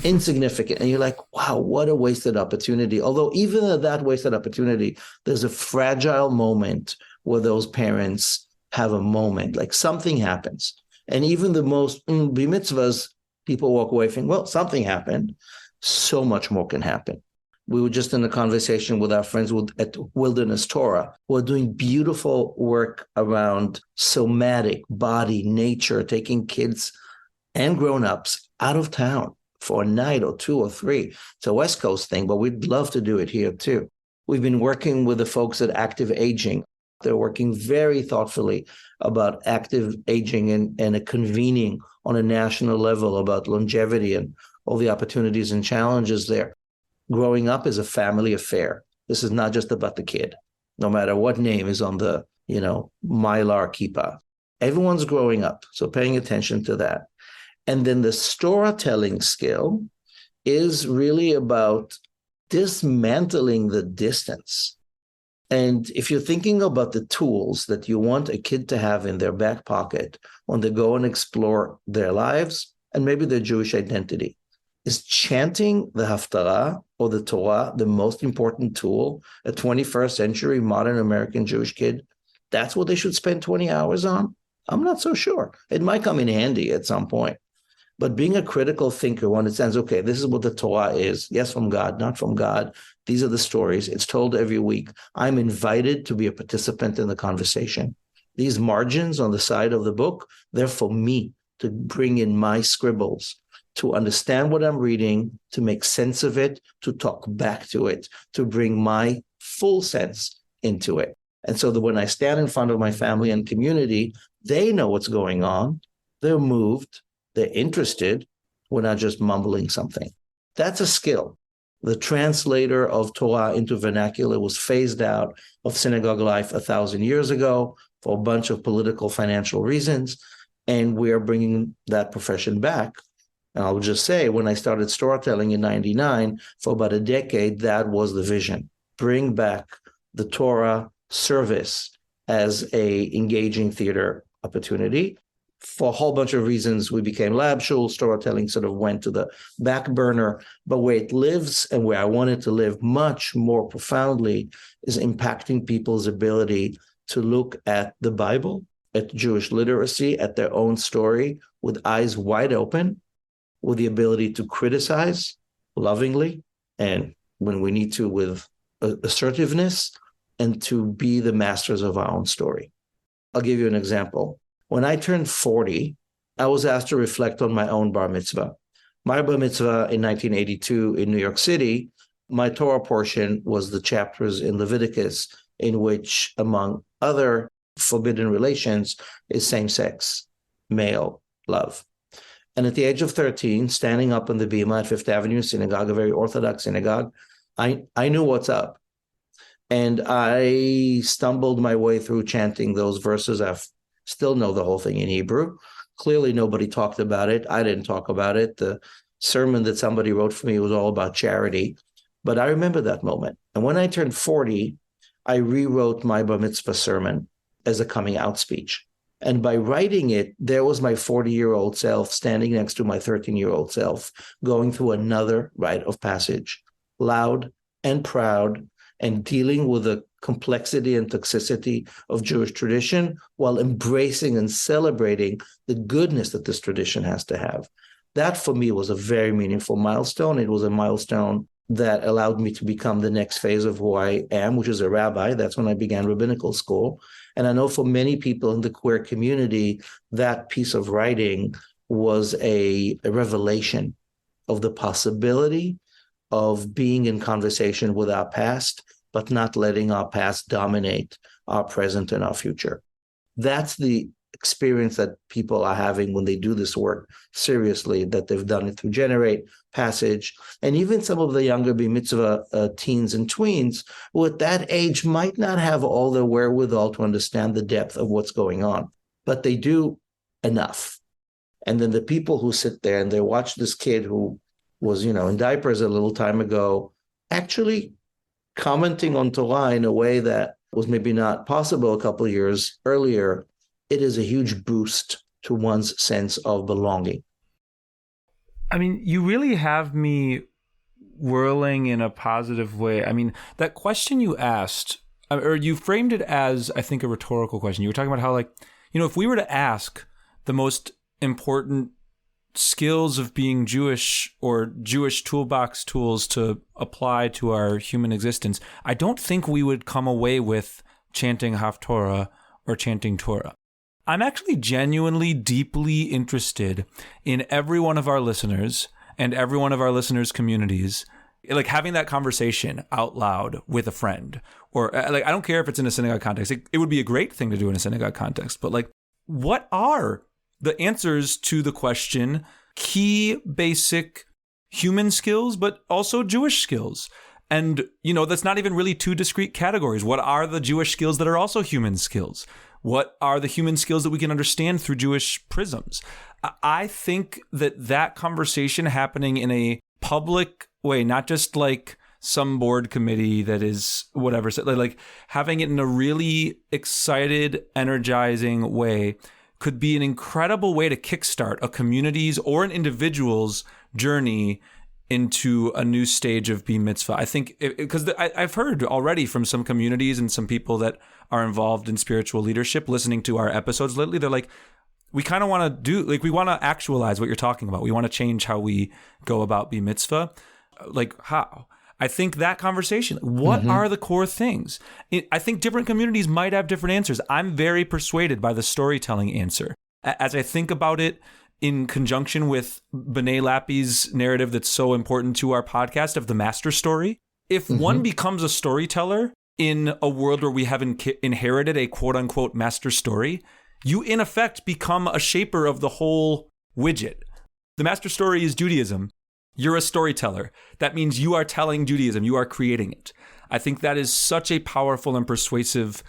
insignificant. And you're like, wow, what a wasted opportunity. Although even at that wasted opportunity, there's a fragile moment where those parents have a moment, like something happens. And even the most B Mitzvahs, people walk away thinking, well, something happened. So much more can happen. We were just in a conversation with our friends at Wilderness Torah, who are doing beautiful work around somatic, body, nature, taking kids and grown-ups out of town for a night or 2 or 3. It's a West Coast thing, but we'd love to do it here too. We've been working with the folks at Active Aging. They're working very thoughtfully about active aging and a convening on a national level about longevity and all the opportunities and challenges there. Growing up is a family affair. This is not just about the kid, no matter what name is on the, mylar kippah. Everyone's growing up, so paying attention to that. And then the storytelling skill is really about dismantling the distance. And if you're thinking about the tools that you want a kid to have in their back pocket when they go and explore their lives and maybe their Jewish identity, is chanting the Haftarah or the Torah the most important tool a 21st century modern American Jewish kid? That's what they should spend 20 hours on? I'm not so sure. It might come in handy at some point. But being a critical thinker, one that says, okay, this is what the Torah is. Yes, from God, not from God. These are the stories. It's told every week. I'm invited to be a participant in the conversation. These margins on the side of the book, they're for me to bring in my scribbles, to understand what I'm reading, to make sense of it, to talk back to it, to bring my full sense into it. And so that when I stand in front of my family and community, they know what's going on. They're moved. They're interested. We're not just mumbling something. That's a skill. The translator of Torah into vernacular was phased out of synagogue life 1,000 years ago for a bunch of political, financial reasons. And we're bringing that profession back. And I'll just say, when I started storytelling in 99, for about a decade, that was the vision. Bring back the Torah service as a engaging theater opportunity. For a whole bunch of reasons, we became lab shul. Storytelling sort of went to the back burner. But where it lives and where I want it to live much more profoundly is impacting people's ability to look at the Bible, at Jewish literacy, at their own story with eyes wide open, with the ability to criticize lovingly, and when we need to with assertiveness, and to be the masters of our own story. I'll give you an example. When I turned 40, I was asked to reflect on my own bar mitzvah. My bar mitzvah in 1982 in New York City, my Torah portion was the chapters in Leviticus in which, among other forbidden relations, is same-sex, male love. And at the age of 13, standing up in the Bima at Fifth Avenue Synagogue, a very Orthodox synagogue, I knew what's up. And I stumbled my way through chanting those verses. I still know the whole thing in Hebrew. Clearly, nobody talked about it. I didn't talk about it. The sermon that somebody wrote for me was all about charity. But I remember that moment. And when I turned 40, I rewrote my bar mitzvah sermon as a coming out speech. And by writing it, there was my 40-year-old self standing next to my 13-year-old self, going through another rite of passage, loud and proud, and dealing with the complexity and toxicity of Jewish tradition while embracing and celebrating the goodness that this tradition has to have. That, for me, was a very meaningful milestone. It was a milestone that allowed me to become the next phase of who I am, which is a rabbi. That's when I began rabbinical school. And I know for many people in the queer community, that piece of writing was a revelation of the possibility of being in conversation with our past, but not letting our past dominate our present and our future. That's the experience that people are having when they do this work seriously, that they've done it through Generate, Passage, and even some of the younger B Mitzvah teens and tweens who at that age might not have all the wherewithal to understand the depth of what's going on, but they do enough. And then the people who sit there and they watch this kid who was, in diapers a little time ago, actually commenting on Torah in a way that was maybe not possible a couple of years earlier, it is a huge boost to one's sense of belonging. I mean, you really have me whirling in a positive way. I mean, that question you asked, or you framed it as, I think, a rhetorical question. You were talking about how, like, if we were to ask the most important skills of being Jewish or Jewish toolbox tools to apply to our human existence, I don't think we would come away with chanting Haftorah or chanting Torah. I'm actually genuinely deeply interested in every one of our listeners and every one of our listeners' communities, like having that conversation out loud with a friend, or like, I don't care if it's in a synagogue context. It would be a great thing to do in a synagogue context, but like, what are the answers to the question, key basic human skills, but also Jewish skills? And, that's not even really two discrete categories. What are the Jewish skills that are also human skills? What are the human skills that we can understand through Jewish prisms? I think that conversation happening in a public way, not just like some board committee that is whatever, like having it in a really excited, energizing way could be an incredible way to kickstart a community's or an individual's journey into a new stage of B Mitzvah. I think because I've heard already from some communities and some people that are involved in spiritual leadership listening to our episodes lately, they're like, we kind of want to we want to actualize what you're talking about. We want to change how we go about B Mitzvah. Like how? I think that conversation, what are the core things? I think different communities might have different answers. I'm very persuaded by the storytelling answer. As I think about it in conjunction with B'nai Lappy's narrative that's so important to our podcast of the master story, if one becomes a storyteller in a world where we haven't inherited a quote unquote master story, you in effect become a shaper of the whole widget. The master story is Judaism. You're a storyteller. That means you are telling Judaism. You are creating it. I think that is such a powerful and persuasive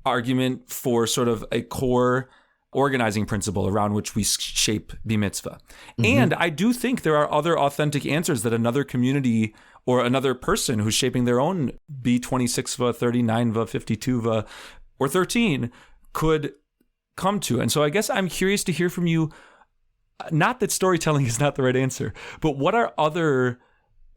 argument for sort of a core organizing principle around which we shape B Mitzvah. And I do think there are other authentic answers that another community or another person who's shaping their own B26va, 39va, 52va, or 13 could come to. And so I guess I'm curious to hear from you, not that storytelling is not the right answer, but what are other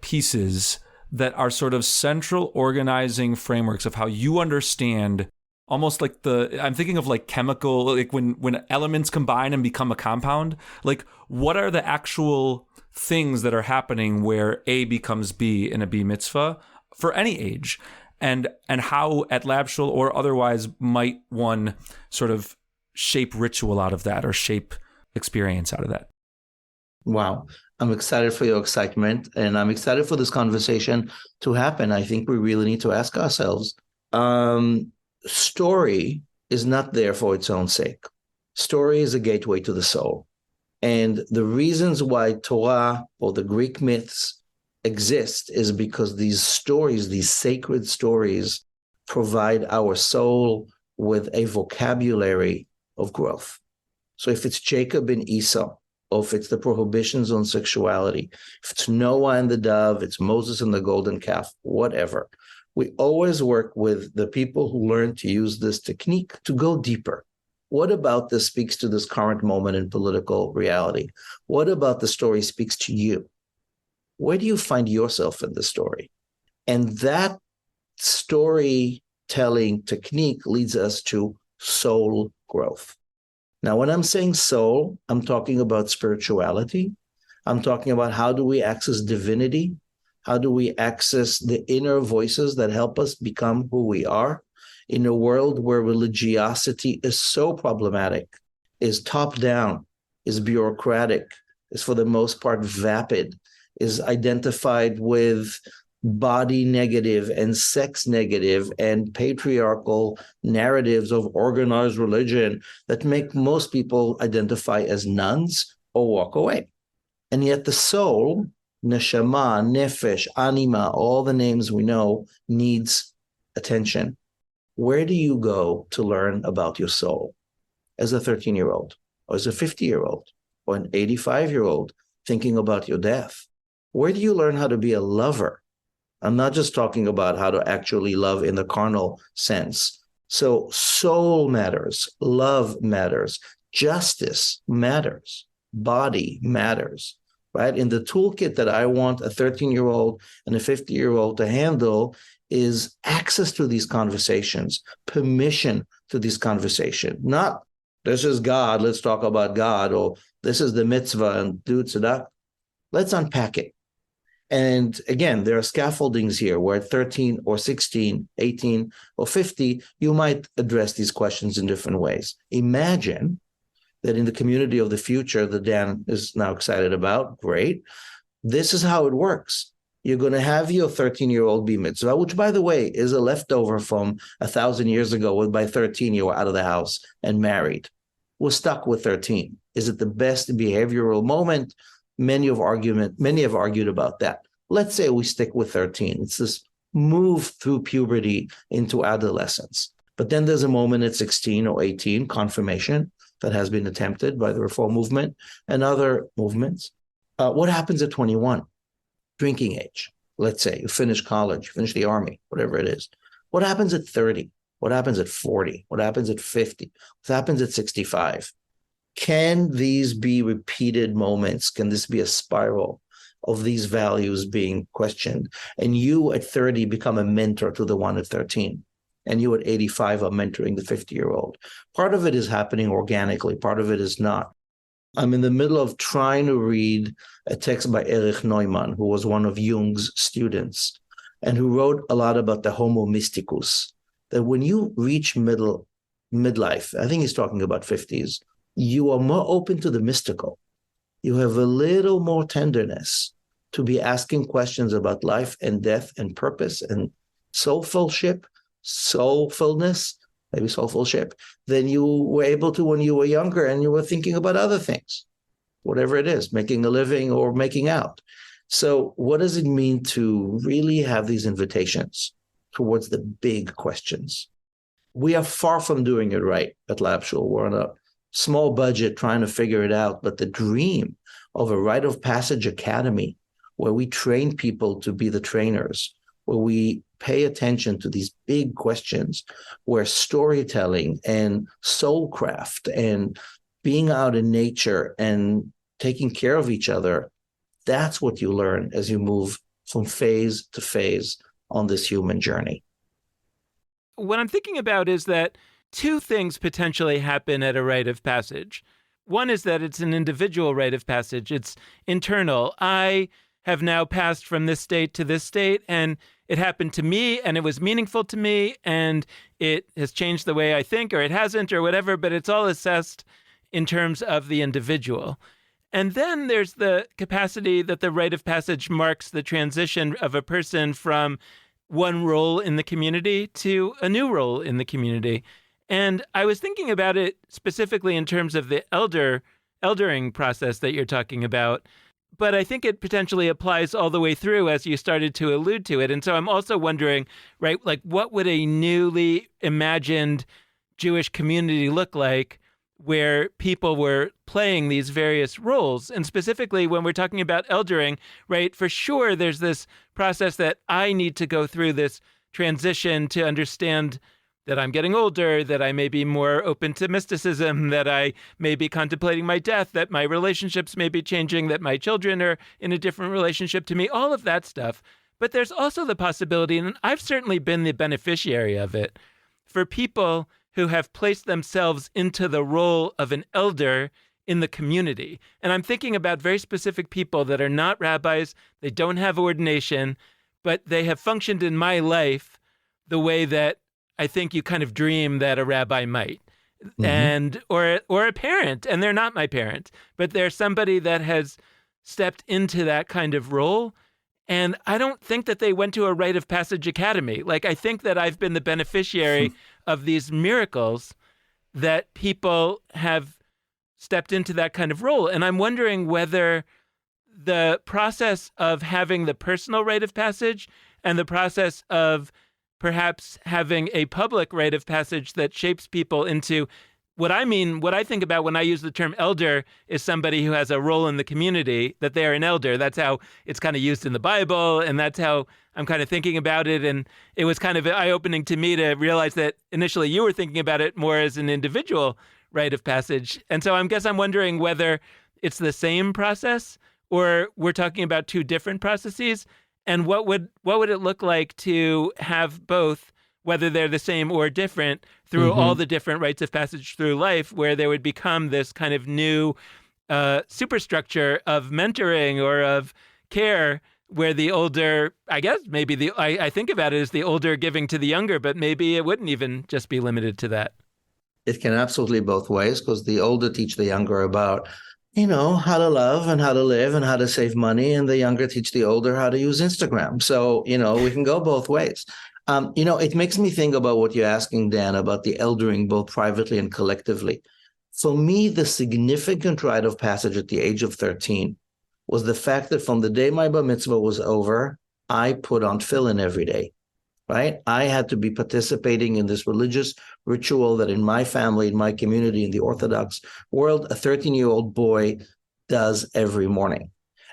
pieces that are sort of central organizing frameworks of how you understand almost like I'm thinking of like chemical, like when elements combine and become a compound, like what are the actual things that are happening where A becomes B in a B Mitzvah for any age, and how at Lab Shul or otherwise might one sort of shape ritual out of that or shape experience out of that? Wow. I'm excited for your excitement, and I'm excited for this conversation to happen. I think we really need to ask ourselves, story is not there for its own sake. Story is a gateway to the soul. And the reasons why Torah or the Greek myths exist is because these stories, these sacred stories, provide our soul with a vocabulary of growth. So if it's Jacob and Esau, or if it's the prohibitions on sexuality, if it's Noah and the dove, it's Moses and the golden calf, whatever, we always work with the people who learn to use this technique to go deeper. What about this speaks to this current moment in political reality? What about the story speaks to you? Where do you find yourself in the story? And that storytelling technique leads us to soul growth. Now, when I'm saying soul, I'm talking about spirituality. I'm talking about how do we access divinity? How do we access the inner voices that help us become who we are in a world where religiosity is so problematic, is top down, is bureaucratic, is for the most part vapid, is identified with body negative and sex negative and patriarchal narratives of organized religion that make most people identify as nuns or walk away. And yet the soul, neshama, nefesh, anima, all the names we know, needs attention. Where do you go to learn about your soul as a 13-year-old or as a 50-year-old? or an 85-year-old thinking about your death? Where do you learn how to be a lover? I'm not just talking about how to actually love in the carnal sense. So soul matters, love matters, justice matters, body matters, right? In the toolkit that I want a 13-year-old and a 50-year-old to handle is access to these conversations, permission to these conversations, not this is God, let's talk about God, or this is the mitzvah and do tzedakah. Let's unpack it. And again, there are scaffoldings here where at 13 or 16, 18 or 50, you might address these questions in different ways. Imagine that in the community of the future that Dan is now excited about, great. This is how it works. You're going to have your 13-year-old B Mitzvah, which, by the way, is a leftover from 1,000 years ago when by 13 you were out of the house and married. We're stuck with 13. Is it the best behavioral moment? Many have argued about that. Let's say we stick with 13. It's this move through puberty into adolescence. But then there's a moment at 16 or 18, confirmation, that has been attempted by the Reform movement and other movements. What happens at 21? Drinking age. Let's say you finish college, you finish the army, whatever it is. What happens at 30? What happens at 40? What happens at 50? What happens at 65? Can these be repeated moments? Can this be a spiral of these values being questioned? And you at 30 become a mentor to the one at 13. And you at 85 are mentoring the 50-year-old. Part of it is happening organically. Part of it is not. I'm in the middle of trying to read a text by Erich Neumann, who was one of Jung's students, and who wrote a lot about the homo mysticus, that when you reach midlife, I think he's talking about 50s, you are more open to the mystical. You have a little more tenderness to be asking questions about life and death and purpose and soulfulness, maybe soulfulship, than you were able to when you were younger and you were thinking about other things, whatever it is, making a living or making out. So what does it mean to really have these invitations towards the big questions? We are far from doing it right at Lab Shul. We're on a small budget trying to figure it out, but the dream of a rite of passage academy where we train people to be the trainers, where we pay attention to these big questions, where storytelling and soulcraft and being out in nature and taking care of each other, that's what you learn as you move from phase to phase on this human journey. What I'm thinking about is that two things potentially happen at a rite of passage. One is that it's an individual rite of passage. It's internal. I have now passed from this state to this state, and it happened to me, and it was meaningful to me, and it has changed the way I think, or it hasn't, or whatever, but it's all assessed in terms of the individual. And then there's the capacity that the rite of passage marks the transition of a person from one role in the community to a new role in the community. And I was thinking about it specifically in terms of the eldering process that you're talking about, but I think it potentially applies all the way through, as you started to allude to it. And so I'm also wondering, right, like what would a newly imagined Jewish community look like where people were playing these various roles? And specifically when we're talking about eldering, right, for sure there's this process that I need to go through this transition to understand that I'm getting older, that I may be more open to mysticism, that I may be contemplating my death, that my relationships may be changing, that my children are in a different relationship to me, all of that stuff. But there's also the possibility, and I've certainly been the beneficiary of it, for people who have placed themselves into the role of an elder in the community. And I'm thinking about very specific people that are not rabbis, they don't have ordination, but they have functioned in my life the way that I think you kind of dream that a rabbi might, and or a parent, and they're not my parent, but they're somebody that has stepped into that kind of role. And I don't think that they went to a rite of passage academy. Like, I think that I've been the beneficiary of these miracles that people have stepped into that kind of role. And I'm wondering whether the process of having the personal rite of passage and the process of perhaps having a public rite of passage that shapes people into What I think about when I use the term elder is somebody who has a role in the community, that they're an elder. That's how it's kind of used in the Bible, and that's how I'm kind of thinking about it. And it was kind of eye-opening to me to realize that initially you were thinking about it more as an individual rite of passage. And so I'm wondering whether it's the same process or we're talking about two different processes, and what would it look like to have both, whether they're the same or different, through all the different rites of passage through life, where there would become this kind of new superstructure of mentoring or of care, where the older, I guess maybe I think about it as the older giving to the younger, but maybe it wouldn't even just be limited to that. It can absolutely both ways, because the older teach the younger about, how to love and how to live and how to save money, and the younger teach the older how to use Instagram. So, we can go both ways. It makes me think about what you're asking, Dan, about the eldering, both privately and collectively. For me, the significant rite of passage at the age of 13 was the fact that from the day my Bat Mitzvah was over, I put on tefillin every day, right? I had to be participating in this religious ritual that in my family, in my community, in the Orthodox world, a 13-year-old boy does every morning.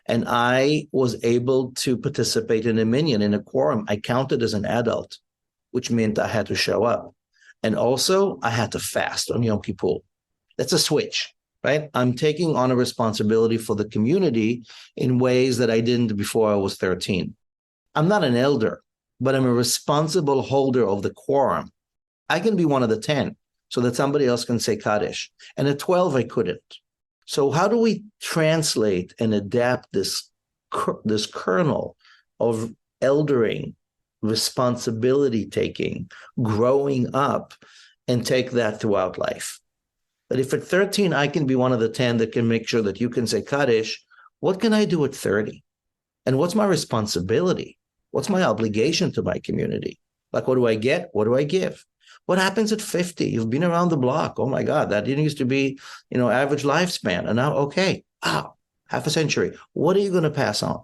And I was able to participate in a minyan, in a quorum. I counted as an adult, which meant I had to show up. And also, I had to fast on Yom Kippur. That's a switch, right? I'm taking on a responsibility for the community in ways that I didn't before I was 13. I'm not an elder, but I'm a responsible holder of the quorum. I can be one of the 10 so that somebody else can say Kaddish. And at 12, I couldn't. So how do we translate and adapt this kernel of eldering, responsibility taking, growing up, and take that throughout life? But if at 13 I can be one of the 10 that can make sure that you can say Kaddish, what can I do at 30? And what's my responsibility? What's my obligation to my community? Like, what do I get? What do I give? What happens at 50? You've been around the block. Oh my God, that didn't used to be, average lifespan. And now, okay, half a century. What are you going to pass on?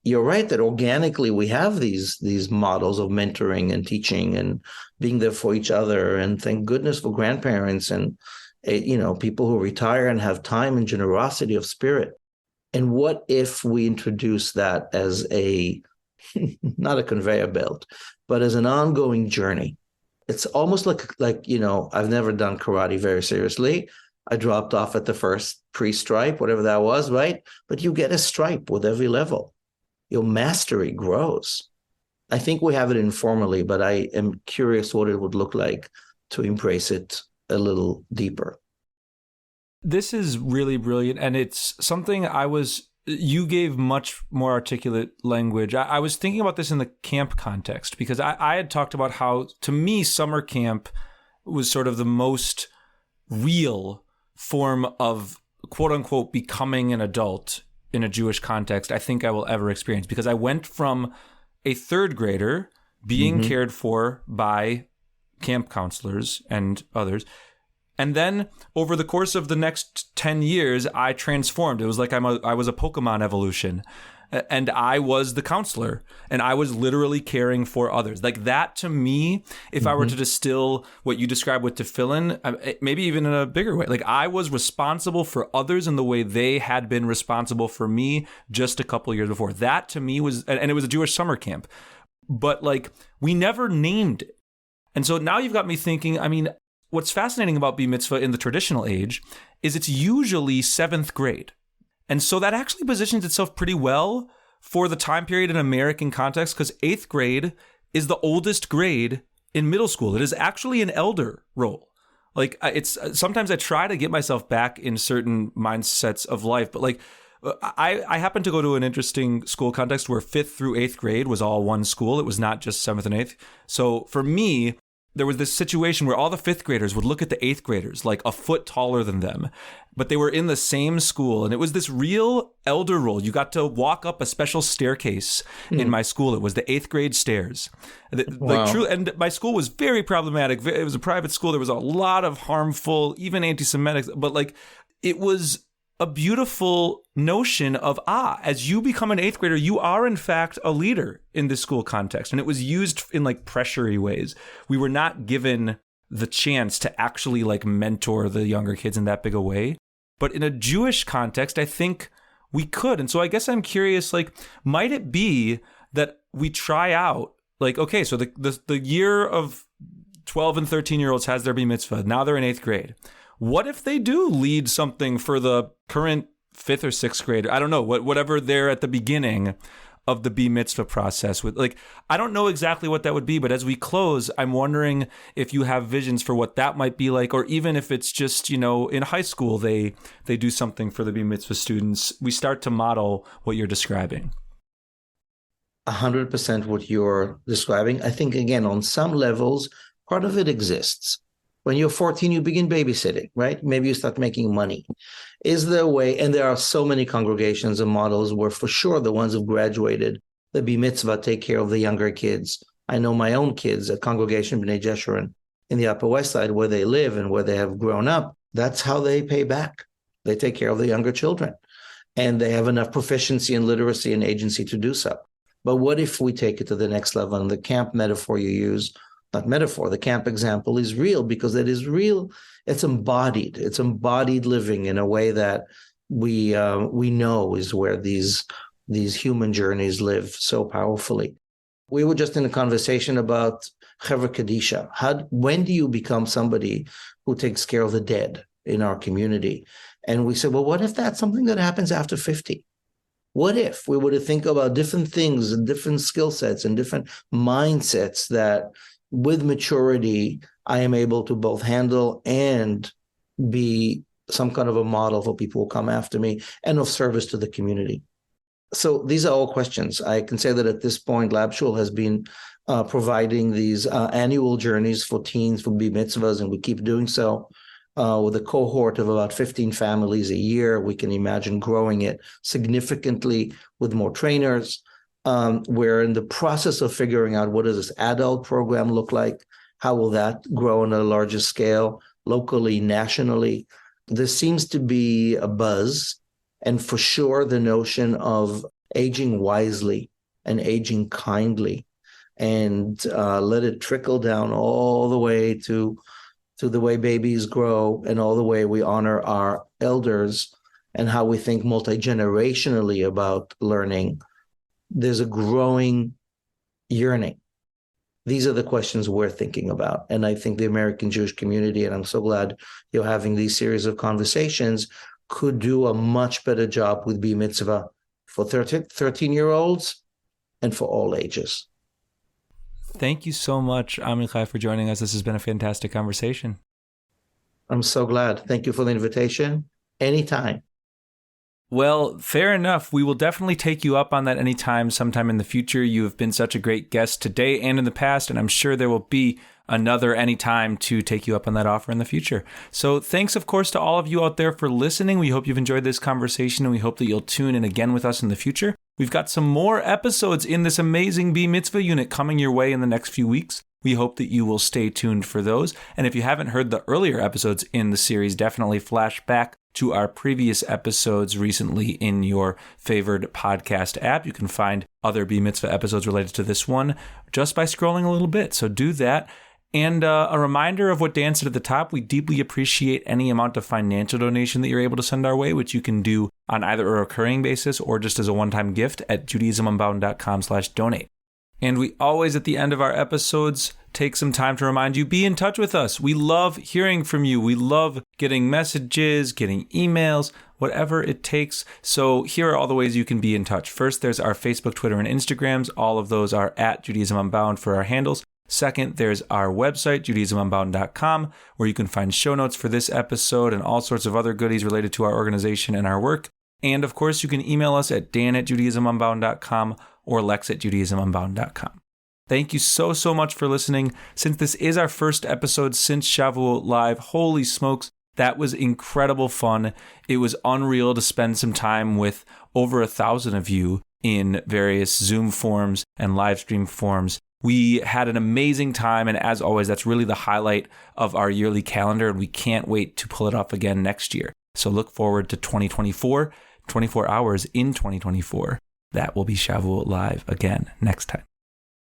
You're right that organically we have these models of mentoring and teaching and being there for each other. And thank goodness for grandparents and, people who retire and have time and generosity of spirit. And what if we introduce that as not a conveyor belt, but as an ongoing journey? It's almost like I've never done karate very seriously. I dropped off at the first pre-stripe, whatever that was, right? But you get a stripe with every level. Your mastery grows. I think we have it informally, but I am curious what it would look like to embrace it a little deeper. This is really brilliant, and it's something you gave much more articulate language. I was thinking about this in the camp context, because I had talked about how, to me, summer camp was sort of the most real form of, quote unquote, becoming an adult in a Jewish context I think I will ever experience, because I went from a third grader being cared for by camp counselors and others, and then over the course of the next 10 years, I transformed. It was like I was a Pokemon evolution, and I was the counselor, and I was literally caring for others. Like that, to me, if I were to distill what you described with tefillin, maybe even in a bigger way, like I was responsible for others in the way they had been responsible for me just a couple years before. That to me was, and it was a Jewish summer camp, but like we never named it. And so now you've got me thinking, what's fascinating about B Mitzvah in the traditional age is it's usually 7th grade. And so that actually positions itself pretty well for the time period in American context, because 8th grade is the oldest grade in middle school. It is actually an elder role. Like it's sometimes I try to get myself back in certain mindsets of life, but like I happen to go to an interesting school context where 5th through 8th grade was all one school. It was not just 7th and 8th. So for me, there was this situation where all the 5th graders would look at the 8th graders like a foot taller than them, but they were in the same school. And it was this real elder role. You got to walk up a special staircase in my school. It was the 8th grade stairs. Wow. And my school was very problematic. It was a private school. There was a lot of harmful, even anti-Semitic, but like it was a beautiful notion of, as you become an 8th grader, you are in fact a leader in this school context. And it was used in like pressurey ways. We were not given the chance to actually like mentor the younger kids in that big a way. But in a Jewish context, I think we could. And so I guess I'm curious, like, might it be that we try out, like, okay, so the year of 12 and 13-year-olds has their B Mitzvah. Now they're in 8th grade. What if they do lead something for the current 5th or 6th grade? I don't know, whatever they're at the beginning of the B Mitzvah process with, like, I don't know exactly what that would be, but as we close, I'm wondering if you have visions for what that might be like, or even if it's just, you know, in high school, they do something for the B Mitzvah students. We start to model what you're describing. 100% what you're describing. I think, again, on some levels, part of it exists. When you're 14, you begin babysitting, right? Maybe you start making money. Is there a way, and there are so many congregations and models where for sure the ones who've graduated, the B Mitzvah, take care of the younger kids. I know my own kids at Congregation B'nai Jeshurun in the Upper West Side where they live and where they have grown up. That's how they pay back. They take care of the younger children. And they have enough proficiency and literacy and agency to do so. But what if we take it to the next level? And the camp metaphor you use, not metaphor, the camp example is real because it is real. It's embodied. It's embodied living in a way that we know is where these human journeys live so powerfully. We were just in a conversation about Chevra Kadisha. When do you become somebody who takes care of the dead in our community? And we said, well, what if that's something that happens after 50? What if we were to think about different things and different skill sets and different mindsets that with maturity, I am able to both handle and be some kind of a model for people who come after me and of service to the community? So these are all questions. I can say that at this point, Lab Shul has been providing these annual journeys for teens for B Mitzvahs, and we keep doing so. With a cohort of about 15 families a year. We can imagine growing it significantly with more trainers. We're in the process of figuring out what does this adult program look like? How will that grow on a larger scale, locally, nationally? There seems to be a buzz, and for sure the notion of aging wisely and aging kindly, and let it trickle down all the way to the way babies grow and all the way we honor our elders and how we think multi-generationally about learning. There's a growing yearning. These are the questions we're thinking about. And I think the American Jewish community, and I'm so glad you're having these series of conversations, could do a much better job with B Mitzvah for 13-year-olds and for all ages. Thank you so much, Amichai, for joining us. This has been a fantastic conversation. I'm so glad. Thank you for the invitation. Anytime. Well, fair enough. We will definitely take you up on that anytime, sometime in the future. You have been such a great guest today and in the past, and I'm sure there will be another anytime to take you up on that offer in the future. So thanks, of course, to all of you out there for listening. We hope you've enjoyed this conversation, and we hope that you'll tune in again with us in the future. We've got some more episodes in this amazing B Mitzvah unit coming your way in the next few weeks. We hope that you will stay tuned for those. And if you haven't heard the earlier episodes in the series, definitely flash back to our previous episodes recently in your favored podcast app. You can find other B Mitzvah episodes related to this one just by scrolling a little bit. So do that. And a reminder of what Dan said at the top, we deeply appreciate any amount of financial donation that you're able to send our way, which you can do on either a recurring basis or just as a one-time gift at JudaismUnbound.com/donate. And we always, at the end of our episodes, take some time to remind you, be in touch with us. We love hearing from you. We love getting messages, getting emails, whatever it takes. So here are all the ways you can be in touch. First, there's our Facebook, Twitter, and Instagrams. All of those are at Judaism Unbound for our handles. Second, there's our website, JudaismUnbound.com, where you can find show notes for this episode and all sorts of other goodies related to our organization and our work. And of course, you can email us at dan@JudaismUnbound.com or lex@JudaismUnbound.com. Thank you so much for listening. Since this is our first episode since Shavuot Live, holy smokes, that was incredible fun. It was unreal to spend some time with over 1,000 of you in various Zoom forms and live stream forms. We had an amazing time, and as always, that's really the highlight of our yearly calendar, and we can't wait to pull it off again next year. So look forward to 2024, 24 hours in 2024. That will be Shavuot Live again next time.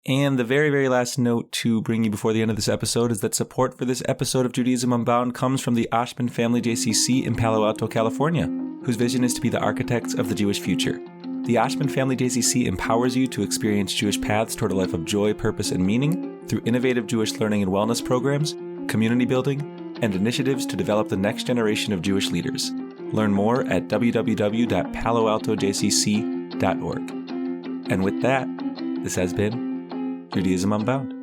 And the very, very last note to bring you before the end of this episode is that support for this episode of Judaism Unbound comes from the Ashman Family JCC in Palo Alto, California, whose vision is to be the architects of the Jewish future. The Ashman Family JCC empowers you to experience Jewish paths toward a life of joy, purpose, and meaning through innovative Jewish learning and wellness programs, community building, and initiatives to develop the next generation of Jewish leaders. Learn more at www.paloaltojcc.org. And with that, this has been Judaism Unbound.